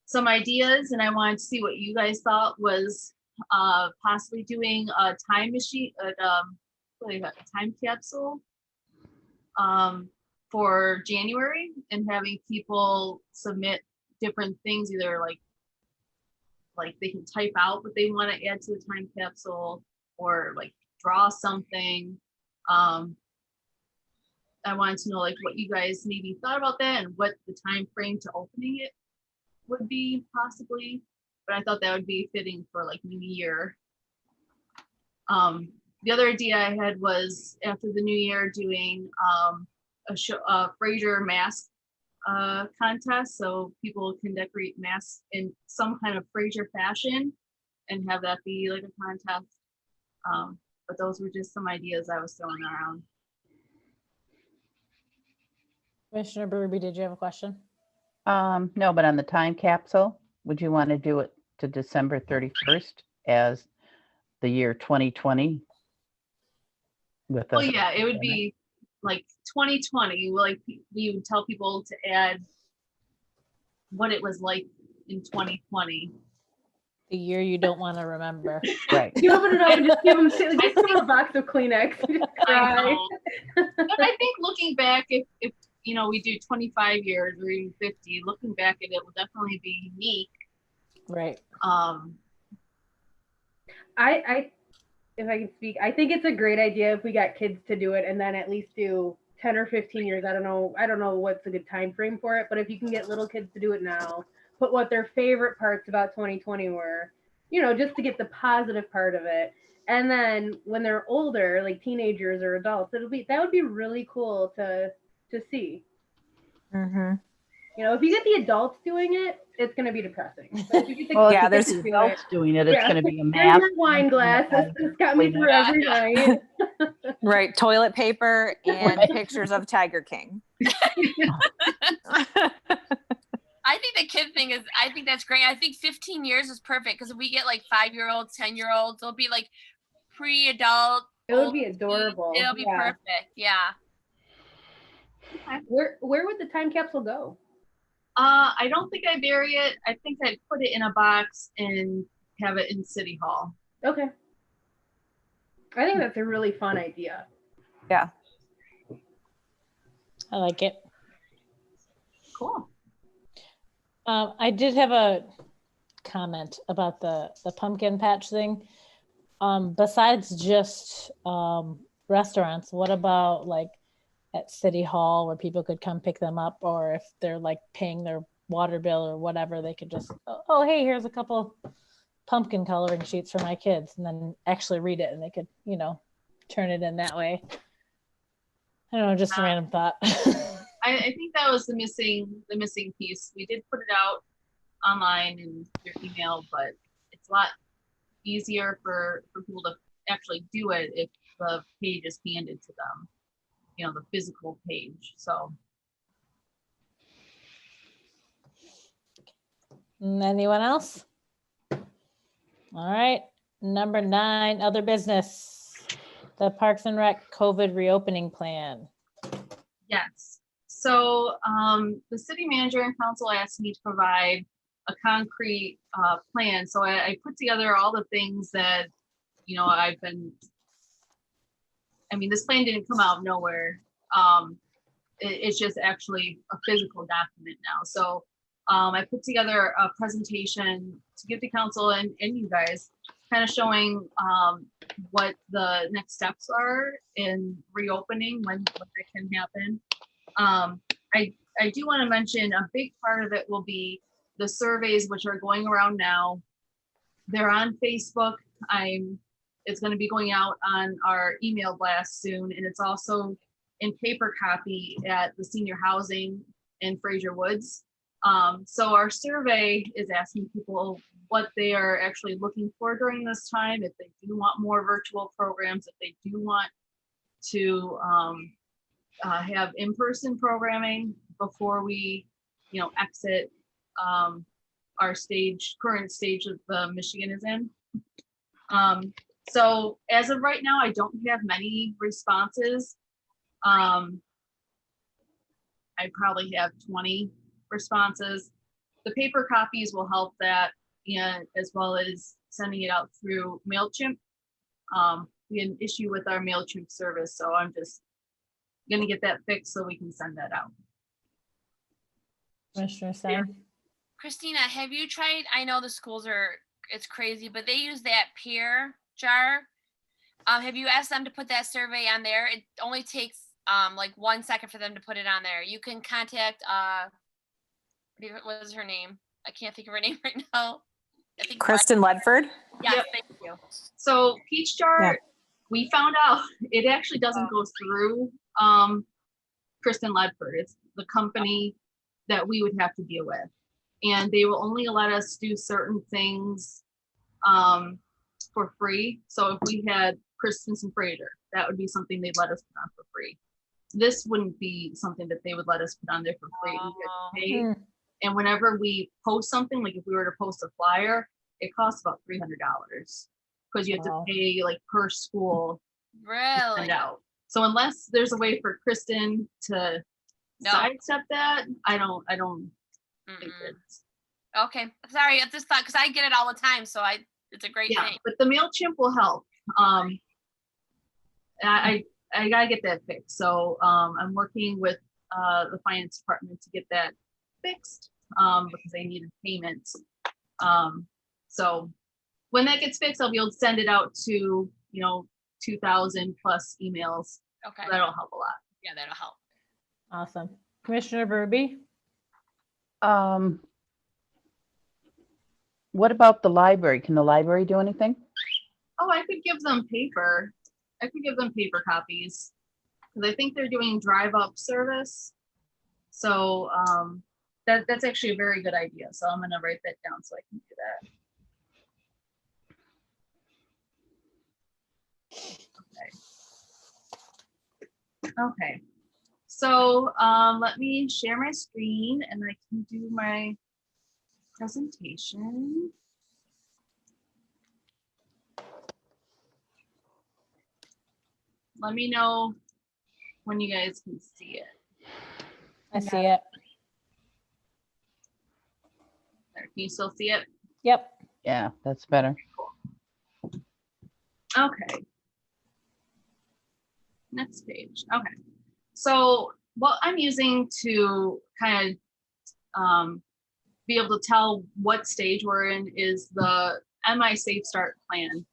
Some ideas, and I wanted to see what you guys thought, was possibly doing a time machine, a time capsule for January, and having people submit different things, either like they can type out what they want to add to the time capsule, or like draw something. I wanted to know like what you guys maybe thought about that and what the time frame to opening it would be possibly, but I thought that would be fitting for like New Year. The other idea I had was after the New Year doing a Fraser mask contest, so people can decorate masks in some kind of Fraser fashion and have that be like a contest. But those were just some ideas I was throwing around. Commissioner Berube, did you have a question? No, but on the time capsule, would you want to do it to December 31st as the year 2020? Well, yeah, it would be like 2020. Like we would tell people to add what it was like in 2020. The year you don't want to remember. Right. You open it up and just give them a box of Kleenex. I know. But I think looking back, if we do 25 years or even 50, looking back at it will definitely be unique. Right. I if I can speak, I think it's a great idea if we got kids to do it and then at least do 10 or 15 years. I don't know what's a good time frame for it, but if you can get little kids to do it now, put what their favorite parts about 2020 were, just to get the positive part of it. And then when they're older, like teenagers or adults, that would be really cool to see. Mm-hmm. If you get the adults doing it, it's going to be depressing. But if you get the Well, Yeah, if there's the adults doing it, it's Yeah. going to be a Here's mask. your wine glass. This got me through every night. right toilet paper and Right. pictures of Tiger King. I think the kid thing I think that's great. I think 15 years is perfect because if we get like 5-year-olds, 10-year-olds, they'll be like pre-adult. It would be adorable. It'll be Yeah. perfect. Yeah. Where would the time capsule go? I don't think I bury it. I think I'd put it in a box and have it in City Hall. Okay. I think that's a really fun idea. Yeah. I like it. Cool. I did have a comment about the pumpkin patch thing. Besides just restaurants, what about like at City Hall where people could come pick them up, or if they're like paying their water bill or whatever, they could just, oh, hey, here's a couple pumpkin coloring sheets for my kids, and then actually read it, and they could, turn it in that way. I don't know, just a random thought. I think that was the missing piece. We did put it out online and your email, but it's a lot easier for people to actually do it if the page is handed to them, the physical page. So Anyone else? All right, number 9, other business. The Parks and Rec COVID reopening plan. yes. So the city manager and council asked me to provide a concrete plan. So I put together all the things that, this plan didn't come out of nowhere. It's just actually a physical document now. So I put together a presentation to give to council and you guys, kind of showing what the next steps are in reopening when it can happen. I do want to mention a big part of it will be the surveys, which are going around now. They're on Facebook. It's going to be going out on our email blast soon, and it's also in paper copy at the senior housing in Fraser Woods. So our survey is asking people what they are actually looking for during this time, if they do want more virtual programs, if they do want to have in-person programming before we, exit our current stage that the Michigan is in. So as of right now, I don't have many responses. I probably have 20 responses. The paper copies will help that, and as well as sending it out through MailChimp. We had an issue with our MailChimp service, so I'm just going to get that fixed so we can send that out. Commissioner Stein? Christina, have you tried, I know the schools it's crazy, but they use that peer jar. Have you asked them to put that survey on there? It only takes like 1 second for them to put it on there. You can contact, what was her name? I can't think of her name right now. I think Kristen Ledford. Yes, Yep. thank you. So Peach Jar, Yeah. we found out it actually doesn't go through Kristen Ledford. It's the company that we would have to deal with. And they will only let us do certain things for free. So if we had Christensen Fraser, that would be something they'd let us put on for free. This wouldn't be something that they would let us put on there for free. We had to pay. And whenever we post something, like if we were to post a flyer, it costs about $300 because you have to pay like per school to send out. So unless there's a way for Kristen to sidestep that, I don't think it's okay. Sorry, I just thought because I get it all the time, so it's a great thing. But the MailChimp will help. I gotta get that fixed. So I'm working with the finance department to get that fixed because they needed payments. So when that gets fixed, I'll be able to send it out to, 2,000 plus emails. Okay. That'll help a lot. Yeah, that'll help. Awesome. Commissioner Berby? What about the library? Can the library do anything? Oh, I could give them paper. I could give them paper copies because I think they're doing drive-up service. So that's actually a very good idea. So I'm gonna write that down so I can do that. Okay. So let me share my screen and I can do my presentation. Let me know when you guys can see it. I see it. There, can you still see it? Yep. Yeah, that's better. Okay. Next page. Okay. So what I'm using to kind of be able to tell what stage we're in is the MI Safe Start Plan,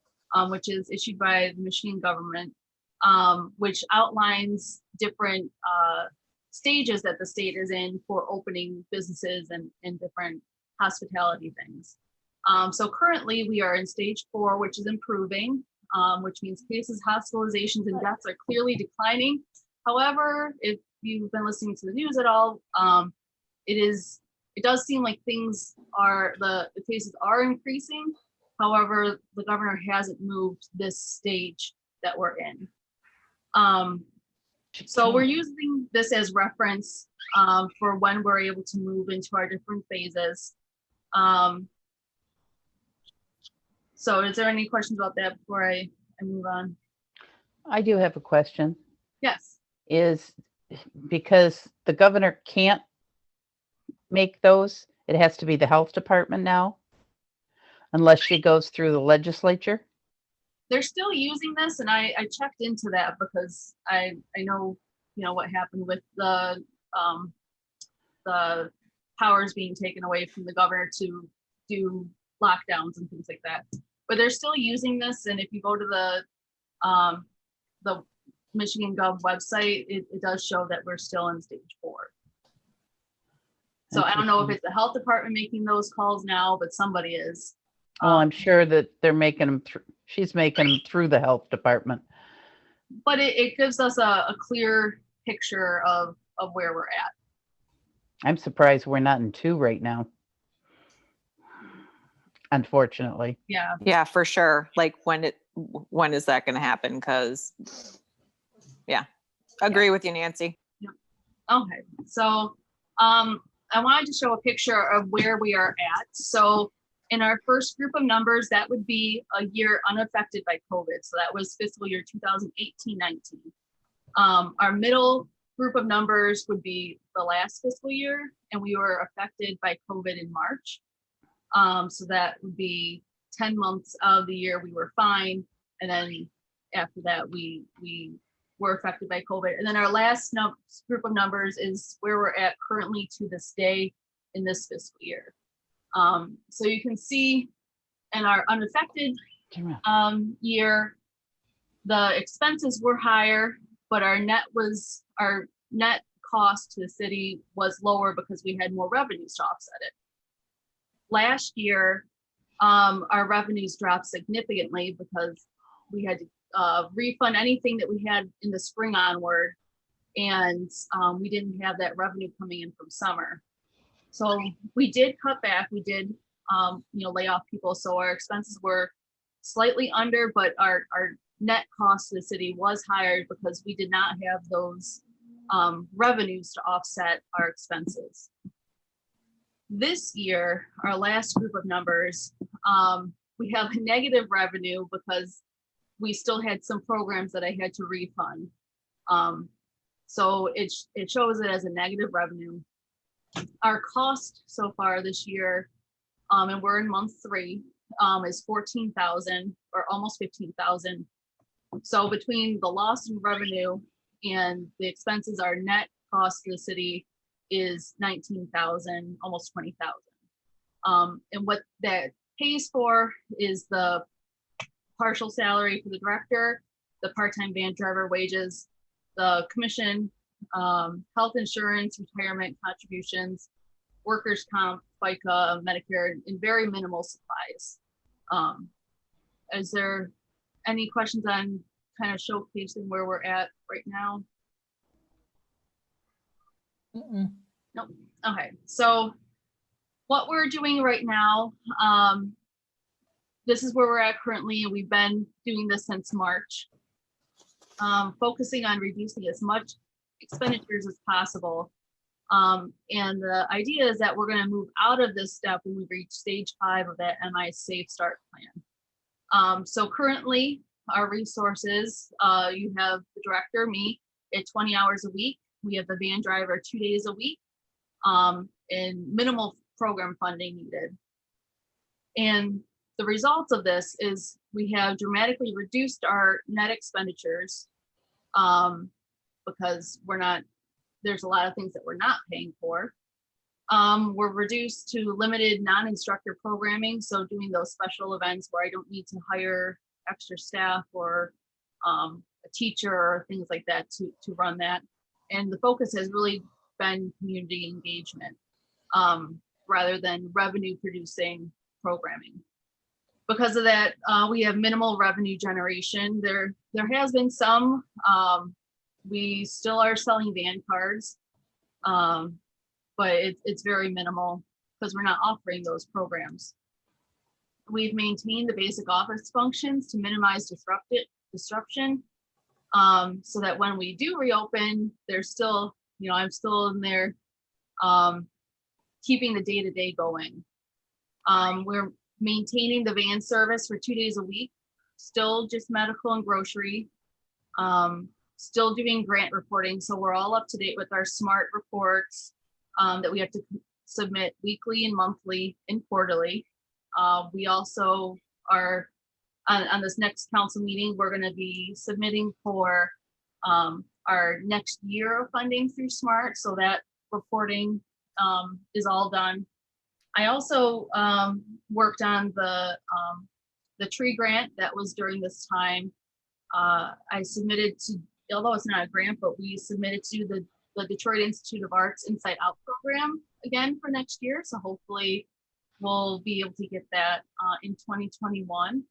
which is issued by the Michigan government, which outlines different stages that the state is in for opening businesses and different hospitality things. So currently we are in stage 4, which is improving, which means cases, hospitalizations, and deaths are clearly declining. However, if you've been listening to the news at all, it does seem like things are, the cases are increasing. However, the governor hasn't moved this stage that we're in. So we're using this as reference for when we're able to move into our different phases. So is there any questions about that before I move on? I do have a question. Yes. Is because the governor can't make those, it has to be the health department now, unless she goes through the legislature? They're still using this, and I checked into that because I know, what happened with the powers being taken away from the governor to do lockdowns and things like that. But they're still using this, and if you go to the Michigan Gov website, it does show that we're still in stage 4. So I don't know if it's the health department making those calls now, but somebody is. Well, I'm sure that they're making them through, she's making them through the health department. But it gives us a clear picture of where we're at. I'm surprised we're not in 2 right now. Unfortunately. Yeah. Yeah, for sure. Like when is that going to happen? Because agree with you, Nancy. Okay. So I wanted to show a picture of where we are at. So in our first group of numbers, that would be a year unaffected by COVID. So that was fiscal year 2018-19. Our middle group of numbers would be the last fiscal year, and we were affected by COVID in March. So that would be 10 months of the year we were fine. And then after that, we were affected by COVID. And then our last group of numbers is where we're at currently to this day in this fiscal year. So you can see in our unaffected year, the expenses were higher, but our net cost to the city was lower because we had more revenues to offset it. Last year, our revenues dropped significantly because we had to refund anything that we had in the spring onward, and we didn't have that revenue coming in from summer. So we did cut back. We did, lay off people. So our expenses were slightly under, but our net cost to the city was higher because we did not have those revenues to offset our expenses. This year, our last group of numbers, we have a negative revenue because we still had some programs that I had to refund. So it shows it as a negative revenue. Our cost so far this year, and we're in month 3, is $14,000 or almost $15,000. So between the loss in revenue and the expenses, our net cost to the city is 19,000, almost 20,000. And what that pays for is the partial salary for the director, the part-time van driver wages, the commission, health insurance, retirement contributions, workers' comp, FICA, Medicare, and very minimal supplies. Is there any questions on kind of showcasing where we're at right now? Nope. Okay, so what we're doing right now, this is where we're at currently, and we've been doing this since March, focusing on reducing as much expenditures as possible. And the idea is that we're going to move out of this step when we reach stage 5 of that MI Safe Start plan. So currently, our resources, you have the director, me, at 20 hours a week. We have the van driver 2 days a week, and minimal program funding needed. And the results of this is we have dramatically reduced our net expenditures because there's a lot of things that we're not paying for. We're reduced to limited non-instructor programming, so doing those special events where I don't need to hire extra staff or a teacher or things like that to run that. And the focus has really been community engagement rather than revenue producing programming. Because of that, we have minimal revenue generation. There has been some, we still are selling van cards, but it's very minimal because we're not offering those programs. We've maintained the basic office functions to minimize disruption, so that when we do reopen, there's still, I'm still in there keeping the day-to-day going. We're maintaining the van service for 2 days a week, still just medical and grocery, still doing grant reporting. So we're all up to date with our SMART reports that we have to submit weekly and monthly and quarterly. We also are on this next council meeting, we're going to be submitting for our next year of funding through SMART. So that reporting is all done. I also worked on the tree grant that was during this time. I submitted to, although it's not a grant, but we submitted to the Detroit Institute of Arts Inside Out program again for next year. So hopefully we'll be able to get that in 2021.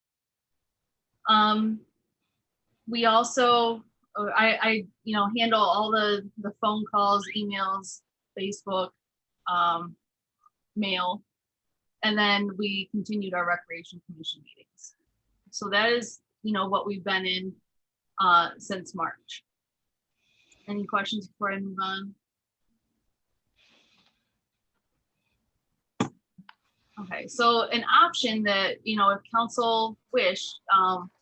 We also, I handle all the phone calls, emails, Facebook, mail, and then we continued our Recreation Commission meetings. So that is, what we've been in since March. Any questions before I move on? Okay, so an option that, if council wished,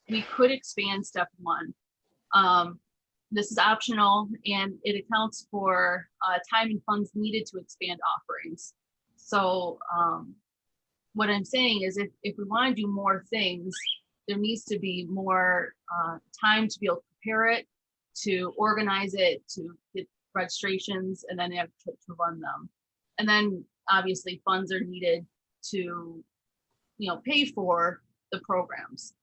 we could expand step 1. This is optional and it accounts for time and funds needed to expand offerings. So what I'm saying is if we want to do more things, there needs to be more time to be able to prepare it, to organize it, to get registrations, and then have to run them. And then obviously funds are needed to, pay for the programs,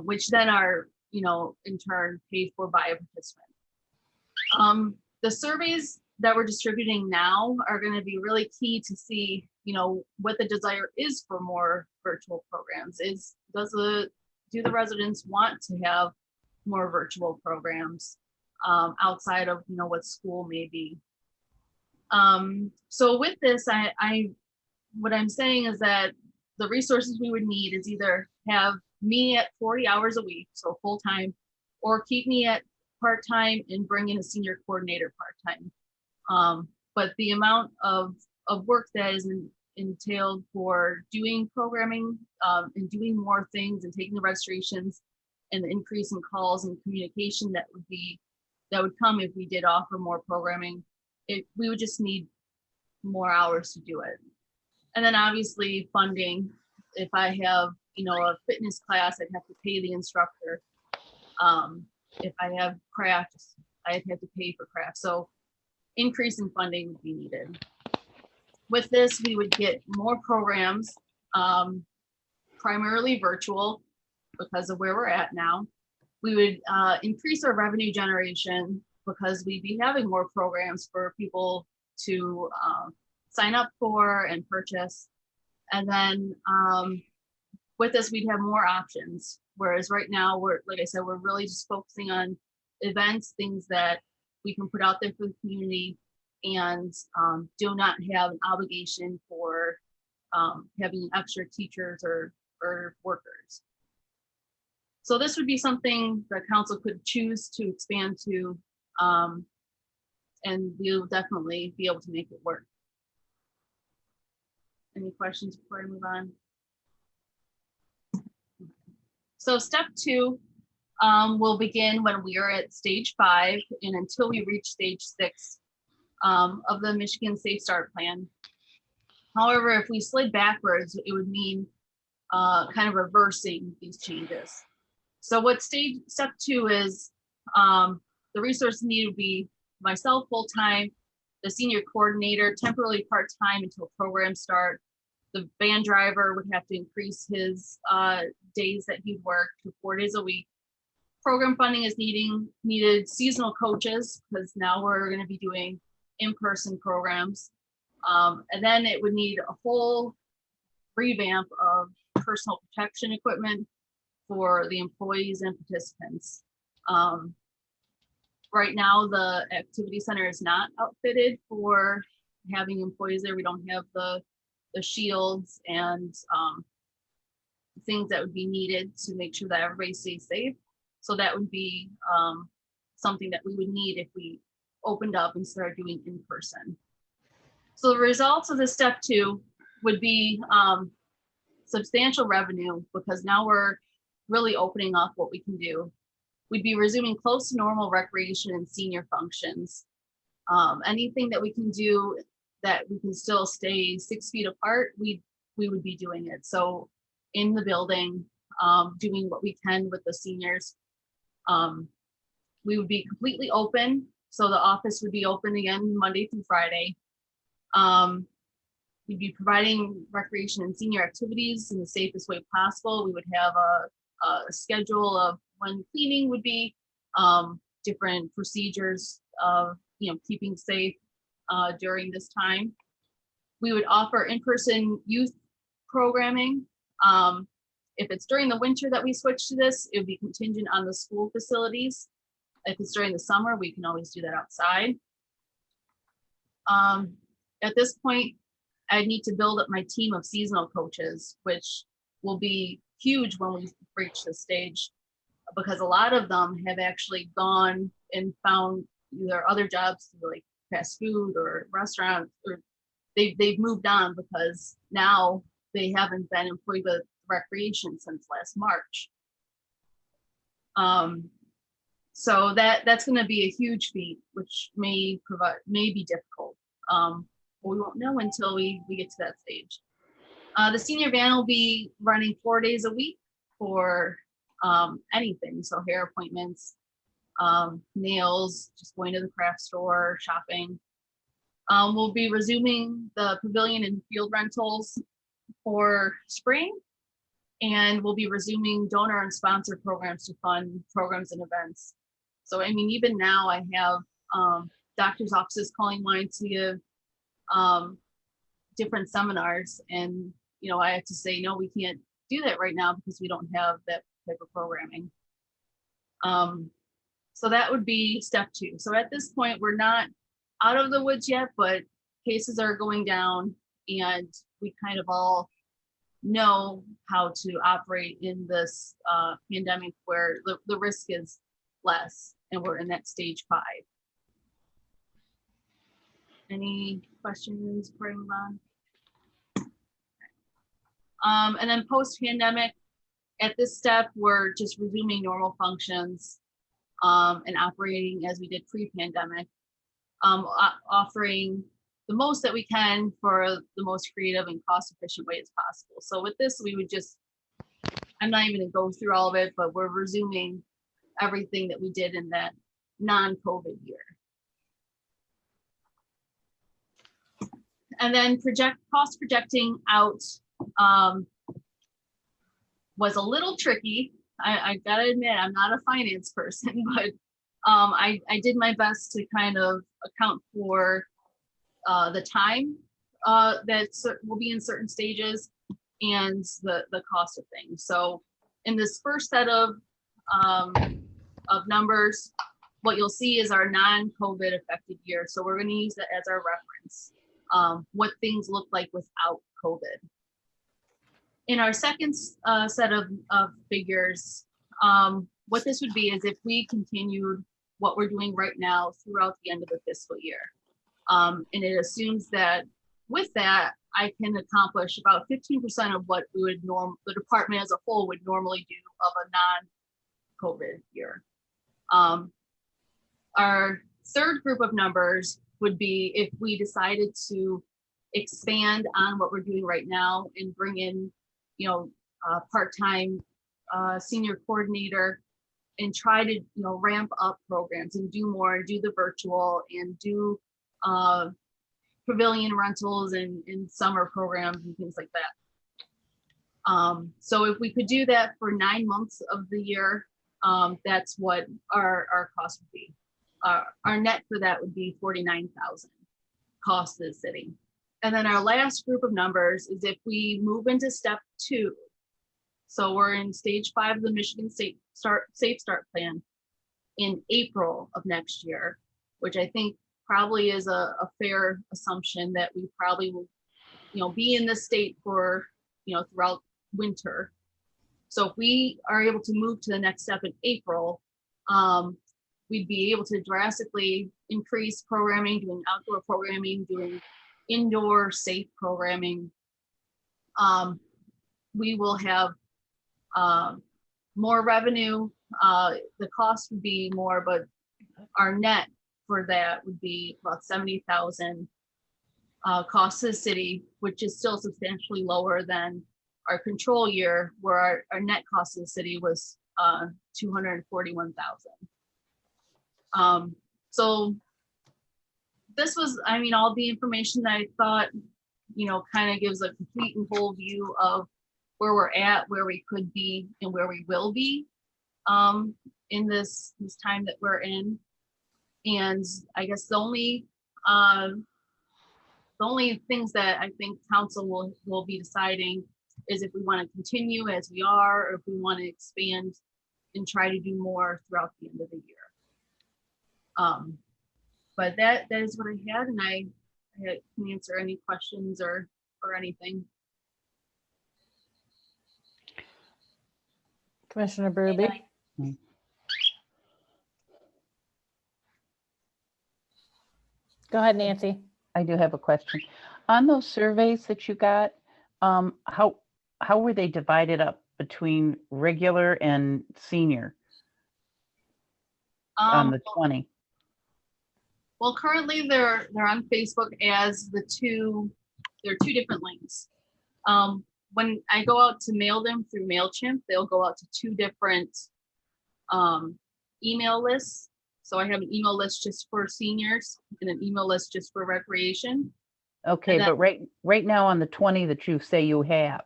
which then are, in turn paid for by a participant. The surveys that we're distributing now are going to be really key to see, what the desire is for more virtual programs. Do the residents want to have more virtual programs outside of, what school may be? So with this, what I'm saying is that the resources we would need is either have me at 40 hours a week, so full-time, or keep me at part-time and bring in a senior coordinator part-time. But the amount of work that is entailed for doing programming and doing more things and taking the registrations and the increase in calls and communication that would come if we did offer more programming, we would just need more hours to do it. And then obviously funding. If I have, a fitness class, I'd have to pay the instructor. If I have crafts, I'd have to pay for crafts. So increase in funding would be needed. With this, we would get more programs, primarily virtual because of where we're at now. We would increase our revenue generation because we'd be having more programs for people to sign up for and purchase. And then with this, we'd have more options. Whereas right now, like I said, we're really just focusing on events, things that we can put out there for the community, and do not have an obligation for having extra teachers or workers. So this would be something the council could choose to expand to, and we'll definitely be able to make it work. Any questions before I move on? So step 2 will begin when we are at stage 5 and until we reach stage 6 of the Michigan Safe Start Plan. However, if we slid backwards, it would mean kind of reversing these changes. So what step 2 is, the resource needed would be myself full-time, the senior coordinator temporarily part-time until programs start. The van driver would have to increase his days that he'd work to 4 days a week. Program funding is needed seasonal coaches, because now we're going to be doing in-person programs. And then it would need a whole revamp of personal protection equipment for the employees and participants. Right now, the activity center is not outfitted for having employees there. We don't have the shields and things that would be needed to make sure that everybody stays safe. So that would be something that we would need if we opened up and started doing in person. So the results of this step 2 would be substantial revenue, because now we're really opening up what we can do. We'd be resuming close to normal recreation and senior functions. Anything that we can do that we can still stay 6 feet apart, we would be doing it. So in the building, doing what we can with the seniors. We would be completely open. So the office would be open again Monday through Friday. We'd be providing recreation and senior activities in the safest way possible. We would have a schedule of when cleaning would be, different procedures of keeping safe during this time. We would offer in-person youth programming. If it's during the winter that we switch to this, it would be contingent on the school facilities. If it's during the summer, we can always do that outside. At this point, I need to build up my team of seasonal coaches, which will be huge when we reach this stage, because a lot of them have actually gone and found either other jobs, like fast food or restaurants, or they've moved on because now they haven't been employed with recreation since last March. So that's going to be a huge feat, which may be difficult. But we won't know until we get to that stage. The senior van will be running 4 days a week for anything. So hair appointments, nails, just going to the craft store, shopping. We'll be resuming the pavilion and field rentals for spring, and we'll be resuming donor and sponsor programs to fund programs and events. So, I mean, even now I have doctor's offices calling mine to give different seminars, and I have to say, no, we can't do that right now because we don't have that type of programming. So that would be step 2. So at this point, we're not out of the woods yet, but cases are going down, and we kind of all know how to operate in this pandemic where the risk is less, and we're in that stage 5. Any questions before I move on? And then post-pandemic, at this step, we're just resuming normal functions and operating as we did pre-pandemic, offering the most that we can for the most creative and cost-efficient way as possible. So with this, we would just, I'm not even gonna go through all of it, but we're resuming everything that we did in that non-COVID year. And then cost projecting out was a little tricky. I gotta admit, I'm not a finance person, but I did my best to kind of account for the time that will be in certain stages and the cost of things. So in this first set of numbers, what you'll see is our non-COVID affected year. So we're going to use that as our reference, what things look like without COVID. In our second set of figures, what this would be is if we continued what we're doing right now throughout the end of the fiscal year. And it assumes that with that, I can accomplish about 15% of what we would the department as a whole would normally do of a non-COVID year. Our third group of numbers would be if we decided to expand on what we're doing right now and bring in, part-time senior coordinator and try to, ramp up programs and do more, do the virtual and do pavilion rentals and summer programs and things like that. So if we could do that for 9 months of the year, that's what our cost would be. Our net for that would be $49,000 cost to the city. And then our last group of numbers is if we move into step 2. So we're in stage 5 of the Michigan Safe Start Plan in April of next year, which I think probably is a fair assumption that we probably will, be in this state for, throughout winter. So if we are able to move to the next step in April, we'd be able to drastically increase programming, doing outdoor programming, doing indoor safe programming. We will have more revenue. The cost would be more, but our net for that would be about $70,000 cost to the city, which is still substantially lower than our control year, where our net cost to the city was $241,000. So this was, all the information that I thought, kind of gives a complete and whole view of where we're at, where we could be, and where we will be in this time that we're in. And I guess the only things that I think council will be deciding is if we want to continue as we are, or if we want to expand and try to do more throughout the end of the year. But that is what I had, and I can answer any questions or anything. Commissioner Berube. Go ahead, Nancy. I do have a question. On those surveys that you got, how were they divided up between regular and senior on the 20? Well, currently they're on Facebook as they're two different links. When I go out to mail them through MailChimp, they'll go out to 2 different email lists. So I have an email list just for seniors and an email list just for recreation. Okay, but right now on the 20 that you say you have.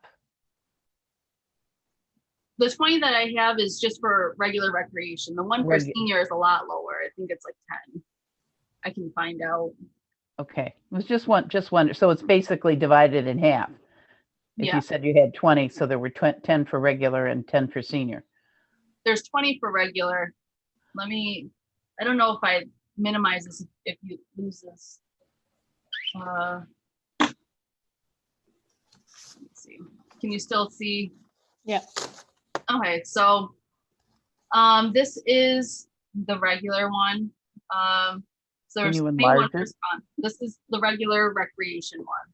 The 20 that I have is just for regular recreation. The one for senior is a lot lower. I think it's like 10. I can find out. Okay, it was just one. So it's basically divided in half. If you said you had 20, so there were 10 for regular and 10 for senior. There's 20 for regular. I don't know if I minimize this if you lose this. Let's see. Can you still see? Yeah. Okay, so this is the regular one. So there's 21%. This is the regular recreation one.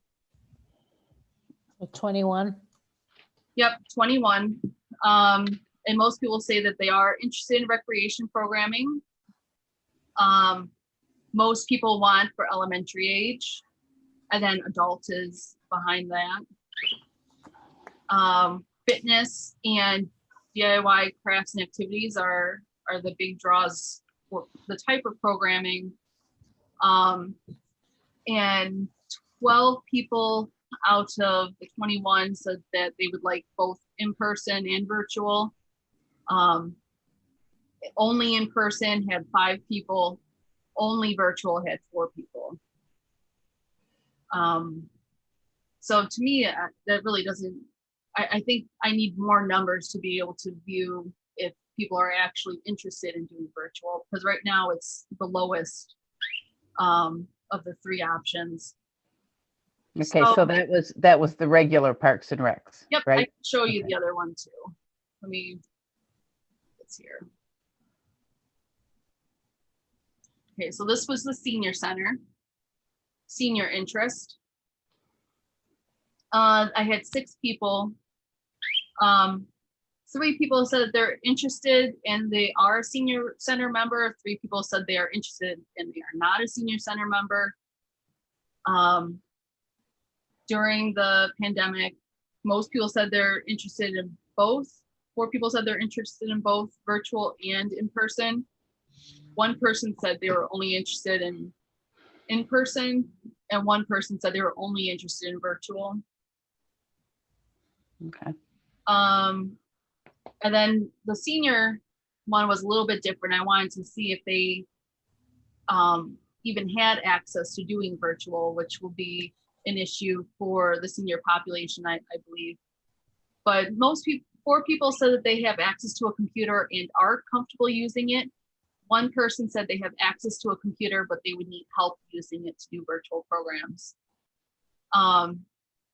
So 21. Yep, 21. And most people say that they are interested in recreation programming. Most people want for elementary age, and then adult is behind that. Fitness and DIY crafts and activities are the big draws for the type of programming. And 12 people out of the 21 said that they would like both in person and virtual. Only in person had 5 people, only virtual had 4 people. So to me, that really doesn't, I think I need more numbers to be able to view if people are actually interested in doing virtual, because right now it's the lowest of the 3 options. Okay, so that was the regular Parks and Recs, Yep, I right? can show you Okay. the other one too. Let me, it's here. Okay, so this was the senior center, senior interest. I had 6 people. 3 people said that they're interested and they are a senior center member. 3 people said they are interested and they are not a senior center member. During the pandemic, most people said they're interested in both. 4 people said they're interested in both virtual and in person. 1 person said they were only interested in person, and 1 person said they were only interested in virtual. Okay. And then the senior one was a little bit different. I wanted to see if they even had access to doing virtual, which will be an issue for the senior population, I believe. But most people, 4 people said that they have access to a computer and are comfortable using it. 1 person said they have access to a computer, but they would need help using it to do virtual programs.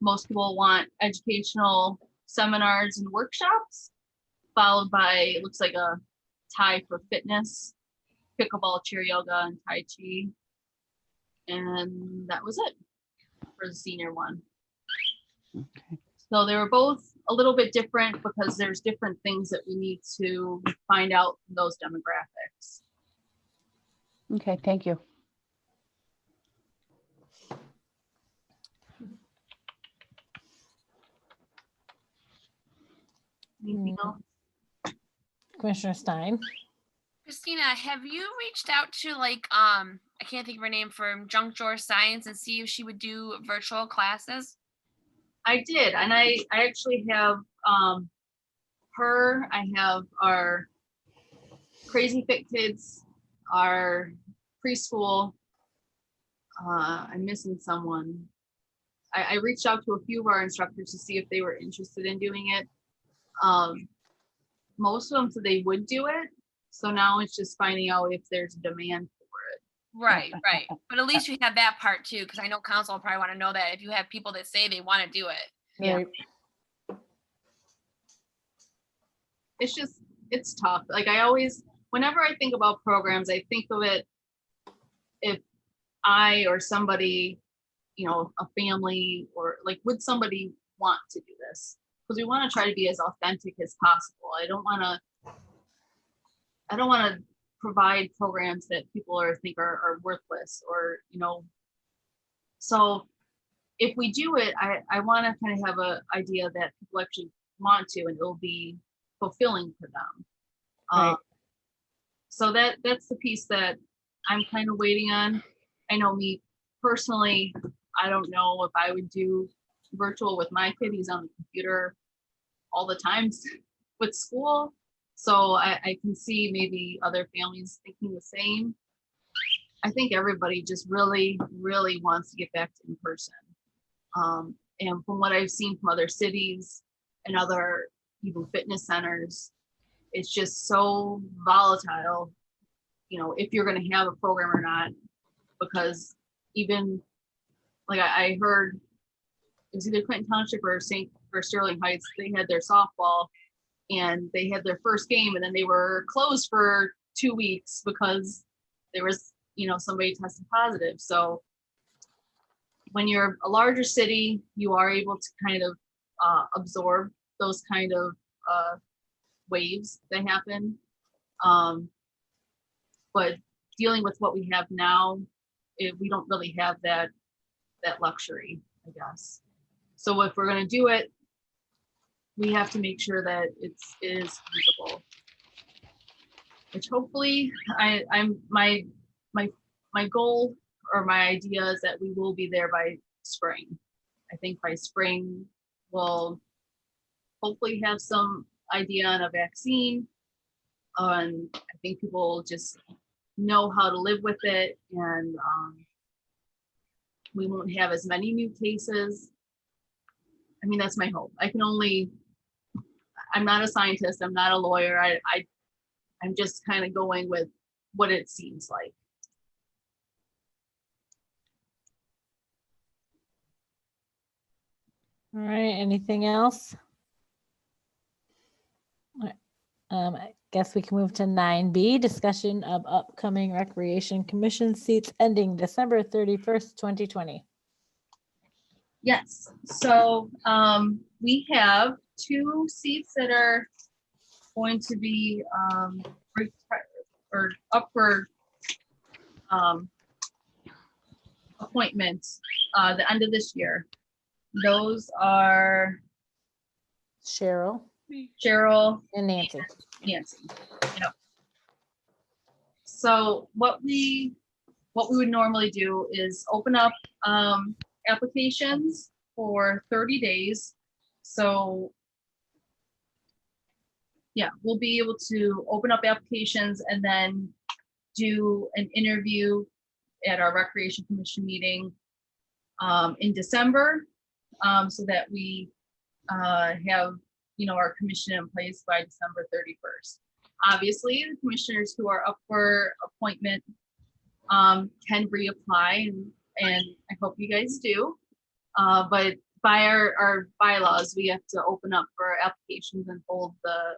Most people want educational seminars and workshops, followed by, it looks like a tie for fitness, pickleball, chair yoga, and Tai Chi. And that was it for the senior one. Okay. So they were both a little bit different because there's different things that we need to find out from those demographics. Okay, thank you. Anything else? Commissioner Stein. Christina, have you reached out to I can't think of her name, from Junk Drawer Science and see if she would do virtual classes? I did, and I actually have her, I have our Crazy Fit Kids, our preschool. I'm missing someone. I reached out to a few of our instructors to see if they were interested in doing it. Most of them said they would do it. So now it's just finding out if there's demand for it. Right. But at least you have that part too, because I know council will probably want to know that if you have people that say they want to do it. Yeah. Right. It's just, it's tough. Like I always, whenever I think about programs, I think of it if I or somebody, you know, a family, or like, would somebody want to do this? Because we want to try to be as authentic as possible. I don't want to provide programs that people think are worthless, or, you know. So if we do it, I want to kind of have an idea that people actually want to, and it'll be fulfilling for them. Right. So that's the piece that I'm kind of waiting on. I know me personally, I don't know if I would do virtual with my kid. He's on the computer all the time with school. So I can see maybe other families thinking the same. I think everybody just really, really wants to get back to in person. And from what I've seen from other cities and other even fitness centers, it's just so volatile, you know, if you're going to have a program or not. Because even like I heard it was either Clinton Township or Sterling Heights, they had their softball and they had their first game, and then they were closed for 2 weeks because there was, you know, somebody tested positive. So when you're a larger city, you are able to kind of absorb those kind of waves that happen. But dealing with what we have now, we don't really have that luxury, I guess. So if we're going to do it, we have to make sure that it is feasible. Which hopefully, my goal or my idea is that we will be there by spring. I think by spring, we'll hopefully have some idea on a vaccine. And I think people just know how to live with it, and we won't have as many new cases. I mean, that's my hope. I'm not a scientist, I'm not a lawyer. I'm just kind of going with what it seems like. All right, anything else? I guess we can move to 9B, discussion of upcoming Recreation Commission seats ending December 31st, 2020. Yes, so we have 2 seats that are going to be or up for appointments the end of this year. Those are Cheryl Cheryl and Nancy. Nancy. Yep. So what we would normally do is open up applications for 30 days. So yeah, we'll be able to open up applications and then do an interview at our Recreation Commission meeting in December, so that we have, our commission in place by December 31st. Obviously, the commissioners who are up for appointment can reapply, and I hope you guys do. But by our bylaws, we have to open up for applications and hold the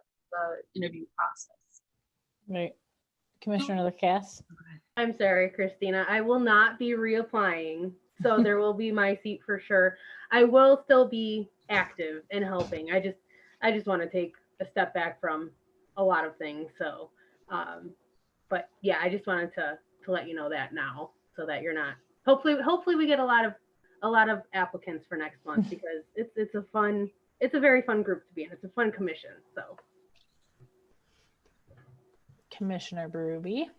interview process. Right. Commissioner Lacasse. I'm sorry, Christina. I will not be reapplying, so there will be my seat for sure. I will still be active and helping. I just want to take a step back from a lot of things. So, but yeah, I just wanted to let you know that now, so that you're not. Hopefully we get a lot of applicants for next month, because it's a very fun group to be in. It's a fun commission. So. Commissioner Berube.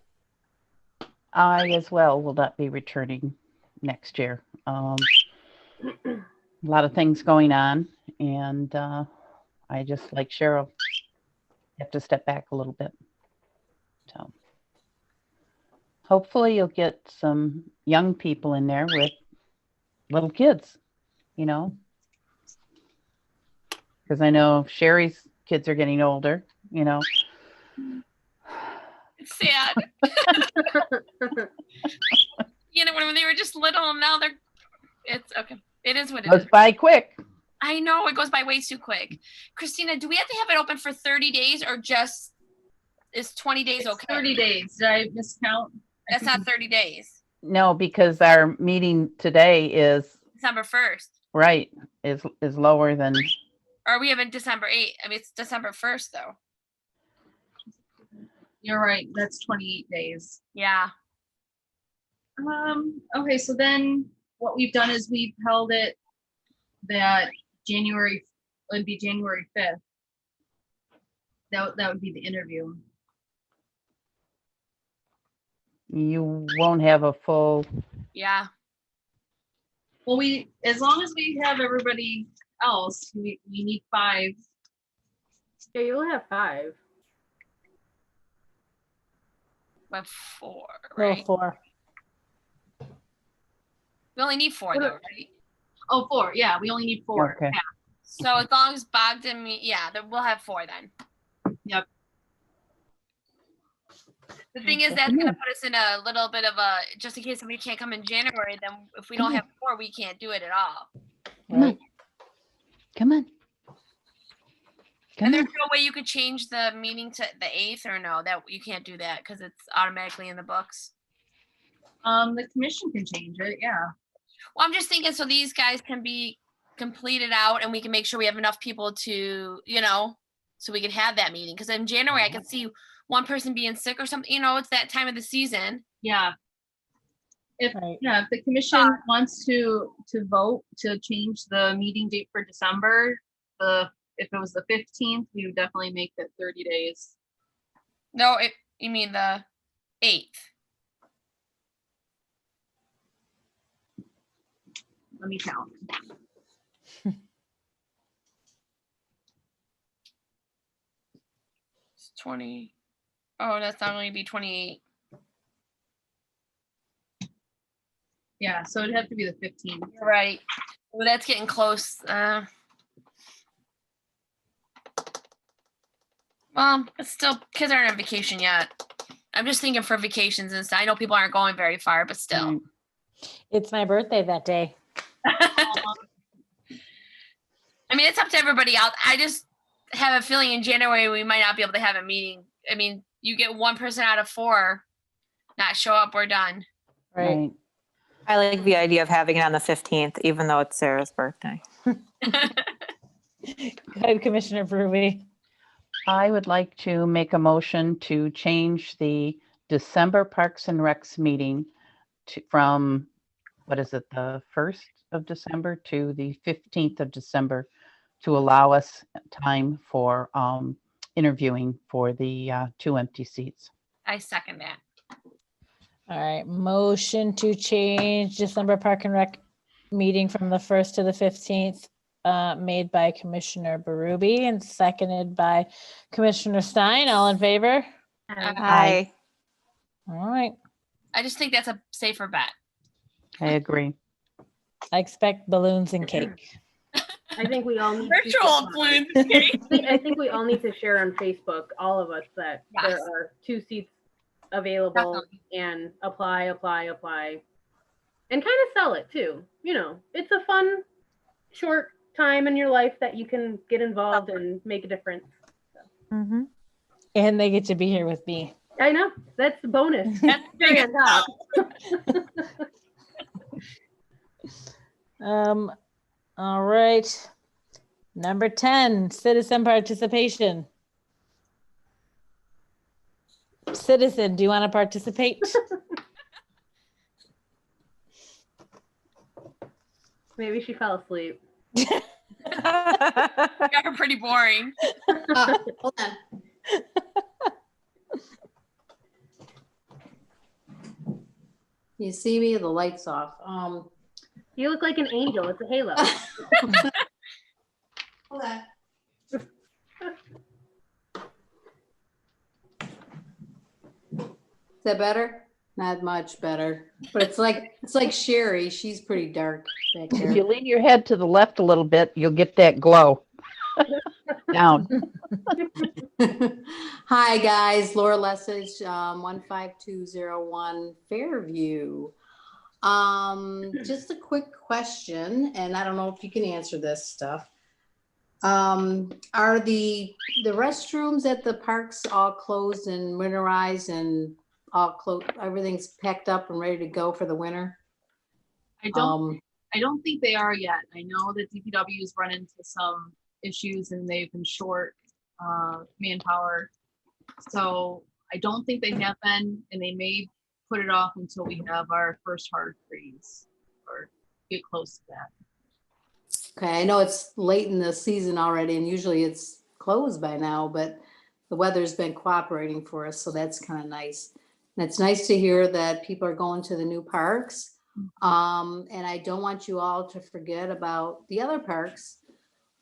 I as well will not be returning next year. A lot of things going on, and I just, like Cheryl, have to step back a little bit. So hopefully you'll get some young people in there with little kids, because I know Sherry's kids are getting older, It's sad. When they were just little, and now it's okay. It is what it goes is. by quick. I know, it goes by way too quick. Christina, do we have to have it open for 30 days, or just is 20 days It's okay? 30 days. Did I miscount? That's not 30 days. No, because our meeting today is December 1st. right, is lower than. Or we have it December 8th. I mean, it's December 1st though. You're right. That's 28 days. Yeah. Okay, so then what we've done is we've held it that would be January 5th. That would be the interview. You won't have a full. Yeah. Well, as long as we have everybody else, we need 5. Yeah, you'll have 5. But 4, Row right? 4. We only need 4 though, right? Oh, 4. Yeah, we only need 4. Okay. Yeah. So as long as Bogdan, then we'll have 4 then. Yep. The thing is, that's going to put us in a little bit of a, just in case somebody can't come in January, then if we don't have 4, we can't do it at all. Right. Come on. And there's no way you could change the meeting to the 8th, or no, that you can't do that because it's automatically in the books. The commission can change it. Yeah. Well, I'm just thinking so these guys can be completed out, and we can make sure we have enough people to, so we can have that meeting. Because in January, I can see one person being sick or something. It's that time of the season. Yeah. If Right. if the commission wants to vote to change the meeting date for December, if it was the 15th, we would definitely make that 30 days. No, you mean the 8th. Let me count. It's 20. Oh, that's not going to be 28. Yeah, so it'd have to be the 15th. You're right. Well, that's getting close. Well, it's still, kids aren't on vacation yet. I'm just thinking for vacations and stuff. I know people aren't going very far, but still. Right. It's my birthday that day. I mean, it's up to everybody else. I just have a feeling in January we might not be able to have a meeting. I mean, you get one person out of 4 not show up, we're done. Right. I like the idea of having it on the 15th, even though it's Sarah's birthday. Go ahead, Commissioner Berube. I would like to make a motion to change the December Parks and Recs meeting from, what is it, the 1st of December to the 15th of December to allow us time for interviewing for the 2 empty seats. I second that. All right, motion to change December Park and Rec meeting from the 1st to the 15th, made by Commissioner Berube and seconded by Commissioner Stein. All in favor? Hi. All right, I just think that's a safer bet. I agree. I expect balloons and cake. I think we all need Virtual balloons. I think we all need to share on Facebook, all of us, that there Yes. are 2 seats available. Definitely. And apply, and kind of sell it too. You know, it's a fun, short time in your life that you can get involved and make a difference. Mm-hmm. And they get to be here with me. I know, that's a bonus. That's big Stand up. All right. Number 10, citizen participation. Citizen, do you want to participate? Maybe she fell asleep. You are pretty boring. Hold on. You see me? The light's off. You look like an angel. It's a halo. Hold on. Is that better? Not much better, but it's like Sherry. She's pretty dark back If there. you lean your head to the left a little bit, you'll get that glow. Down. Hi, guys. Laura Lessage, 15201 Fairview. Just a quick question, and I don't know if you can answer this stuff. Are the restrooms at the parks all closed and winterized and all closed? Everything's packed up and ready to go for the winter? I don't think they are yet. I know that DPW's run into some issues and they've been short manpower. So I don't think they have been, and they may put it off until we have our first hard freeze or get close to that. Okay, I know it's late in the season already, and usually it's closed by now, but the weather's been cooperating for us, so that's kind of nice. And it's nice to hear that people are going to the new parks. And I don't want you all to forget about the other parks.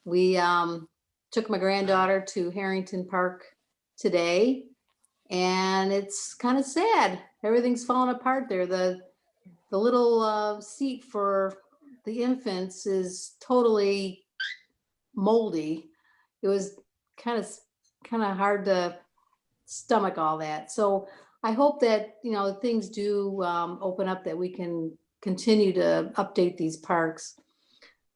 We took my granddaughter to Harrington Park today, and it's kind of sad. Everything's falling apart there. The little seat for the infants is totally moldy. It was kind of hard to stomach all that. So I hope that, you know, things do open up, that we can continue to update these parks.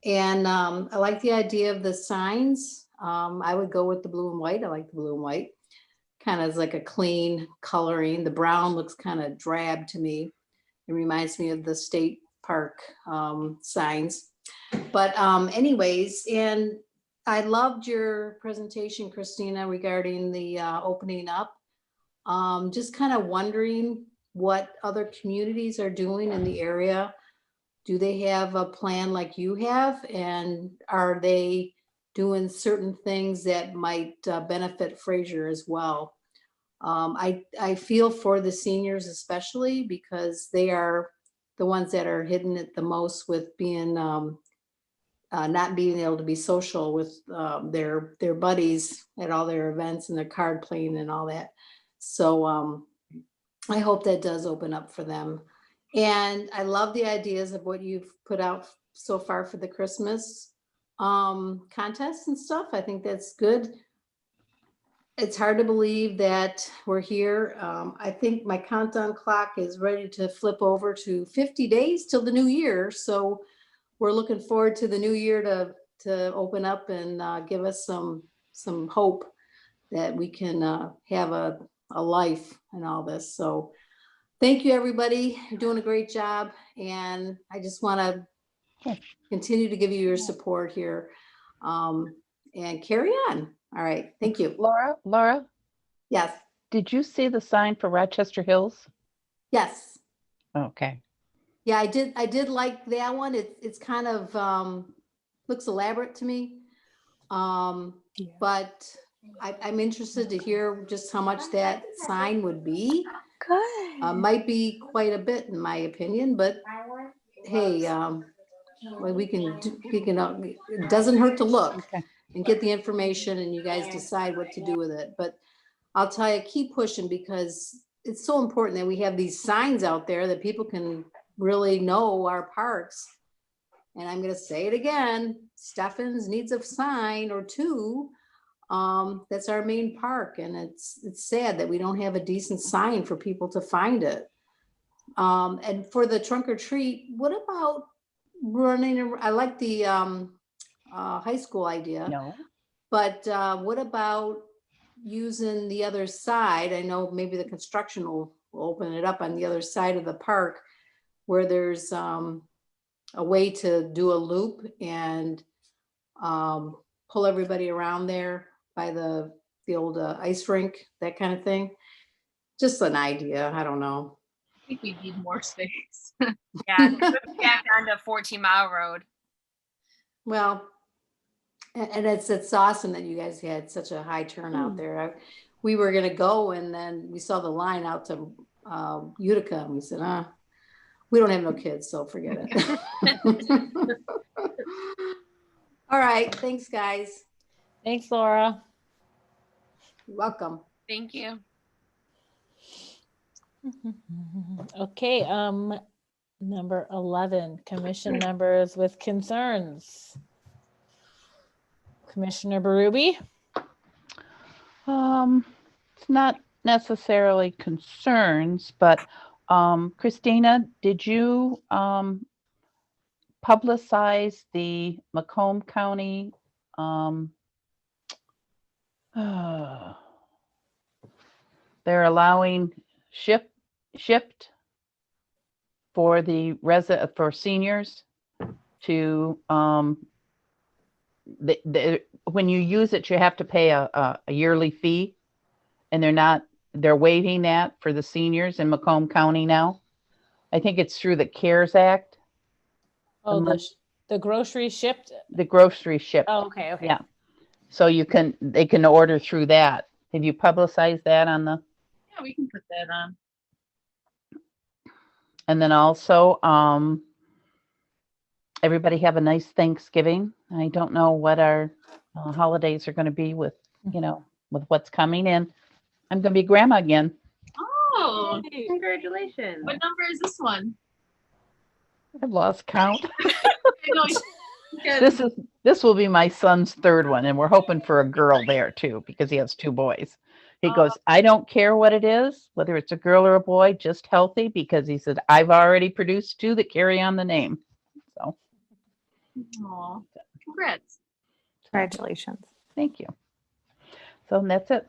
And I like the idea of the signs. I would go with the blue and white. I like the blue and white. Kind of like a clean coloring. The brown looks kind of drab to me. It reminds me of the state park signs. But anyways, and I loved your presentation, Christina, regarding the opening up. Just kind of wondering what other communities are doing in the area. Do they have a plan like you have? And are they doing certain things that might benefit Fraser as well? I feel for the seniors especially, because they are the ones that are hitting it the most with being not being able to be social with their buddies at all their events and their card playing and all that. So I hope that does open up for them. And I love the ideas of what you've put out so far for the Christmas contests and stuff. I think that's good. It's hard to believe that we're here. I think my countdown clock is ready to flip over to 50 days till the new year. So we're looking forward to the new year to open up and give us some hope that we can have a life and all this. So thank you, everybody. You're doing a great job. And I just want to continue to give you your support here and carry on. All right. Thank you. Laura, Yes. did you see the sign for Rochester Hills? Yes. Okay. Yeah, I did like that one. It's kind of looks elaborate to me. But I'm interested to hear just how much that sign would be. Good. Might be quite a bit in my opinion, but hey, well, it doesn't hurt to look Okay. and get the information and you guys decide what to do with it. But I'll tell you, keep pushing because it's so important that we have these signs out there that people can really know our parks. And I'm going to say it again, Stephens needs a sign or two. That's our main park. And it's sad that we don't have a decent sign for people to find it. And for the trunk or treat, what about running? I like the high school idea. No. But what about using the other side? I know maybe the construction will open it up on the other side of the park where there's a way to do a loop and pull everybody around there by the old ice rink, that kind of thing. Just an idea. I don't know. I think we need more space. Yeah, back onto 14 Mile Road. Well, and it's awesome that you guys had such a high turnout there. We were going to go and then we saw the line out to Utica and we said, we don't have no kids, so forget it. All right. Thanks, guys. Thanks, Laura. You're welcome. Thank you. Okay, number 11, commission members with concerns. Commissioner Berube? It's not necessarily concerns, but Christina, did you publicize the Macomb County they're allowing shipped for the for seniors to when you use it, you have to pay a yearly fee, and they're waiving that for the seniors in Macomb County now. I think it's through the CARES Act. Oh, the grocery shipped? The grocery shipped. Oh, okay. Yeah. So they can order through that. Have you publicized that on the? Yeah, we can put that on. And then also, everybody have a nice Thanksgiving. I don't know what our holidays are going to be with what's coming in. I'm going to be grandma again. Oh, Hey, congratulations. what number is this one? I've lost count. No, This will be my son's third one, and we're hoping for a girl there too because he has two boys. He goes, I don't care what it is, whether it's a girl or a boy, just healthy, because he said, I've already produced two that carry on the name. So. Aw, congrats. Congratulations. Thank you. So that's it.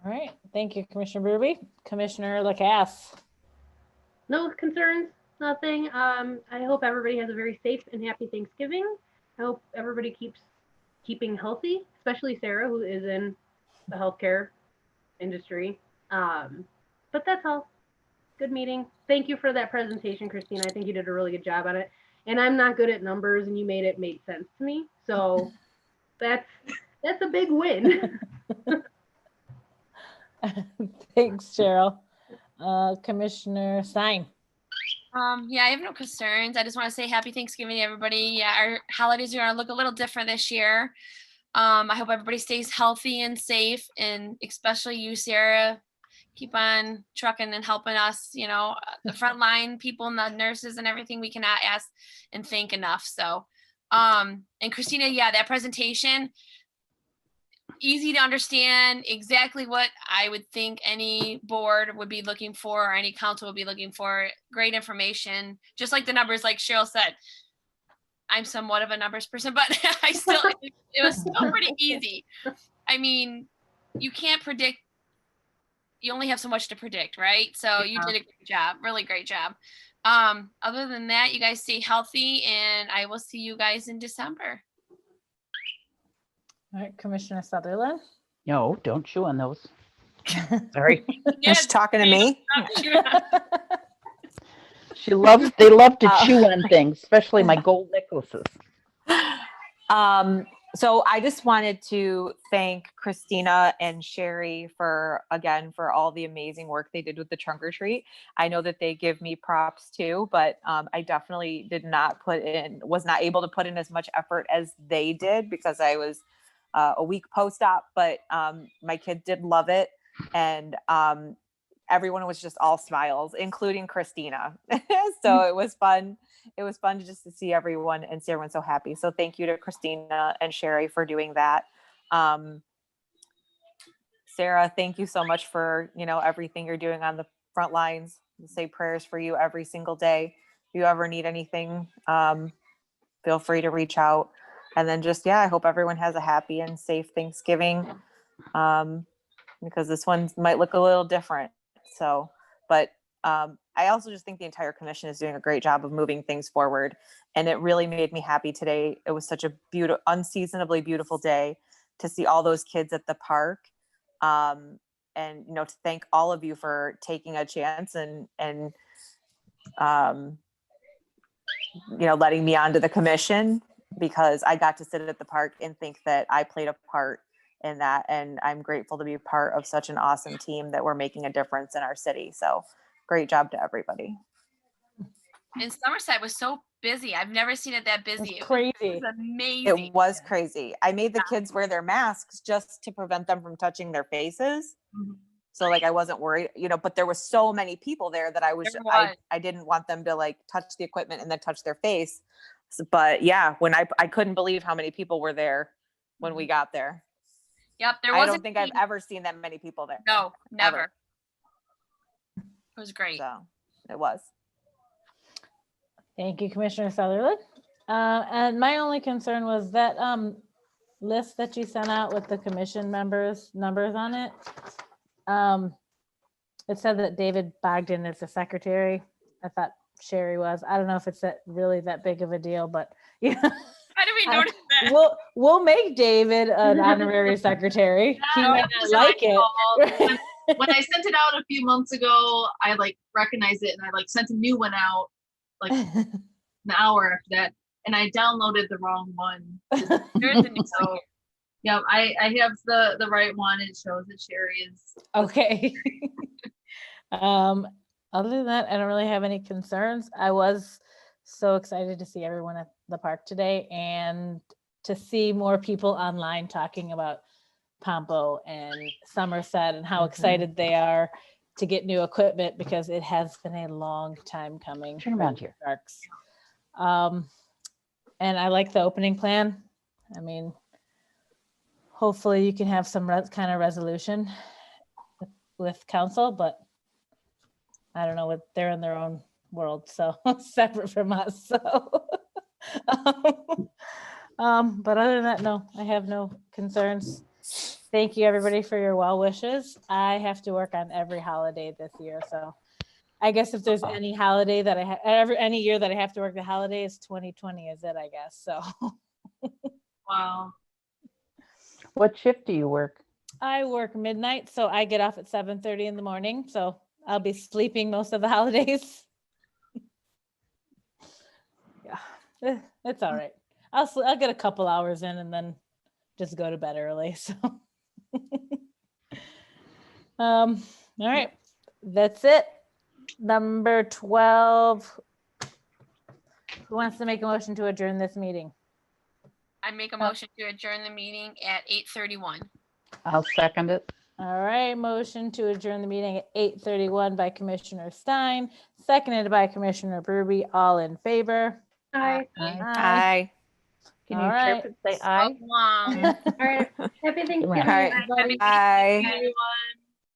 All right. Thank you, Commissioner Berube. Commissioner Lacasse? No concerns, nothing. I hope everybody has a very safe and happy Thanksgiving. I hope everybody keeps keeping healthy, especially Sarah, who is in the healthcare industry. But that's all. Good meeting. Thank you for that presentation, Christina. I think you did a really good job on it. And I'm not good at numbers, and you made it make sense to me. So that's a big win. Thanks, Cheryl. Commissioner Stein? Yeah, I have no concerns. I just want to say happy Thanksgiving to everybody. Yeah, our holidays are gonna look a little different this year. I hope everybody stays healthy and safe, and especially you, Sarah. Keep on trucking and helping us, the frontline people and the nurses and everything we cannot ask and thank enough. So, and Christina, yeah, that presentation, easy to understand, exactly what I would think any board would be looking for or any council would be looking for. Great information, just like the numbers, like Cheryl said. I'm somewhat of a numbers person, but it was still pretty easy. I mean, you can't predict. You only have so much to predict, right? So you did a great job, really great job. Other than that, you guys stay healthy, and I will see you guys in December. All right, Commissioner Sutherland. No, don't chew on those. Sorry. She's talking to me. They love to chew on things, especially my gold necklaces. So I just wanted to thank Christina and Sherry for all the amazing work they did with the trunk or treat. I know that they give me props too, but I definitely was not able to put in as much effort as they did because I was a week post-op, but my kids did love it. And everyone was just all smiles, including Christina. So it was fun. It was fun just to see everyone and see everyone so happy. So thank you to Christina and Sherry for doing that. Sarah, thank you so much for, everything you're doing on the front lines. We say prayers for you every single day. If you ever need anything, feel free to reach out. And then I hope everyone has a happy and safe Thanksgiving, because this one might look a little different. So, but I also just think the entire commission is doing a great job of moving things forward. And it really made me happy today. It was such a unseasonably beautiful day to see all those kids at the park. And, to thank all of you for taking a chance and letting me onto the commission, because I got to sit at the park and think that I played a part in that. And I'm grateful to be a part of such an awesome team that we're making a difference in our city. So great job to everybody. And Somerset was so busy. I've never seen it that busy. It was crazy. It was amazing. It was crazy. I made the kids wear their masks just to prevent them from touching their faces. Mm-hmm. So I wasn't worried, but there was so many people there that I didn't want them to touch the equipment and then touch their face. But yeah, when I couldn't believe how many people were there when we got there. Yep. I don't think I've ever seen that many people there. No, never. Ever. It was great. So it was. Thank you, Commissioner Sutherland. And my only concern was that list that you sent out with the commission members' numbers on it. It said that David Bogdan is the secretary. I thought Sherry was. I don't know if it's really that big of a deal, but yeah. How did we notice that? We'll make David an honorary secretary. He might not like it. When I sent it out a few months ago, I recognized it and I sent a new one out an hour after that, and I downloaded the wrong one. There's a new So yeah, I have the right one. It shows that Sherry is okay. Other than that, I don't really have any concerns. I was so excited to see everyone at the park today and to see more people online talking about Pompo and Somerset and how excited they are to get new equipment, because it has been a long time coming. Turn around here. Parks. And I like the opening plan. I mean, hopefully you can have some kind of resolution with council, but I don't know what they're in their own world, so separate from us. So, but other than that, no, I have no concerns. Thank you everybody for your well wishes. I have to work on every holiday this year, so I guess if there's any holiday that any year that I have to work the holidays, 2020 is it, I guess. So. wow. What shift do you work? I work midnight, so I get off at 7:30 in the morning. So I'll be sleeping most of the holidays. Yeah, it's all right. I'll get a couple hours in and then just go to bed early. So, all right, that's it. Number 12, Who wants to make a motion to adjourn this meeting? I make a motion to adjourn the meeting at 8:31. I'll second it. All right, motion to adjourn the meeting at 8:31 by Commissioner Stein, seconded by Commissioner Berby. All in favor? Aye. Aye. Can All you right. chirp and say aye? So long. All right. Happy Thanksgiving. All right. Everybody. Aye. Everyone.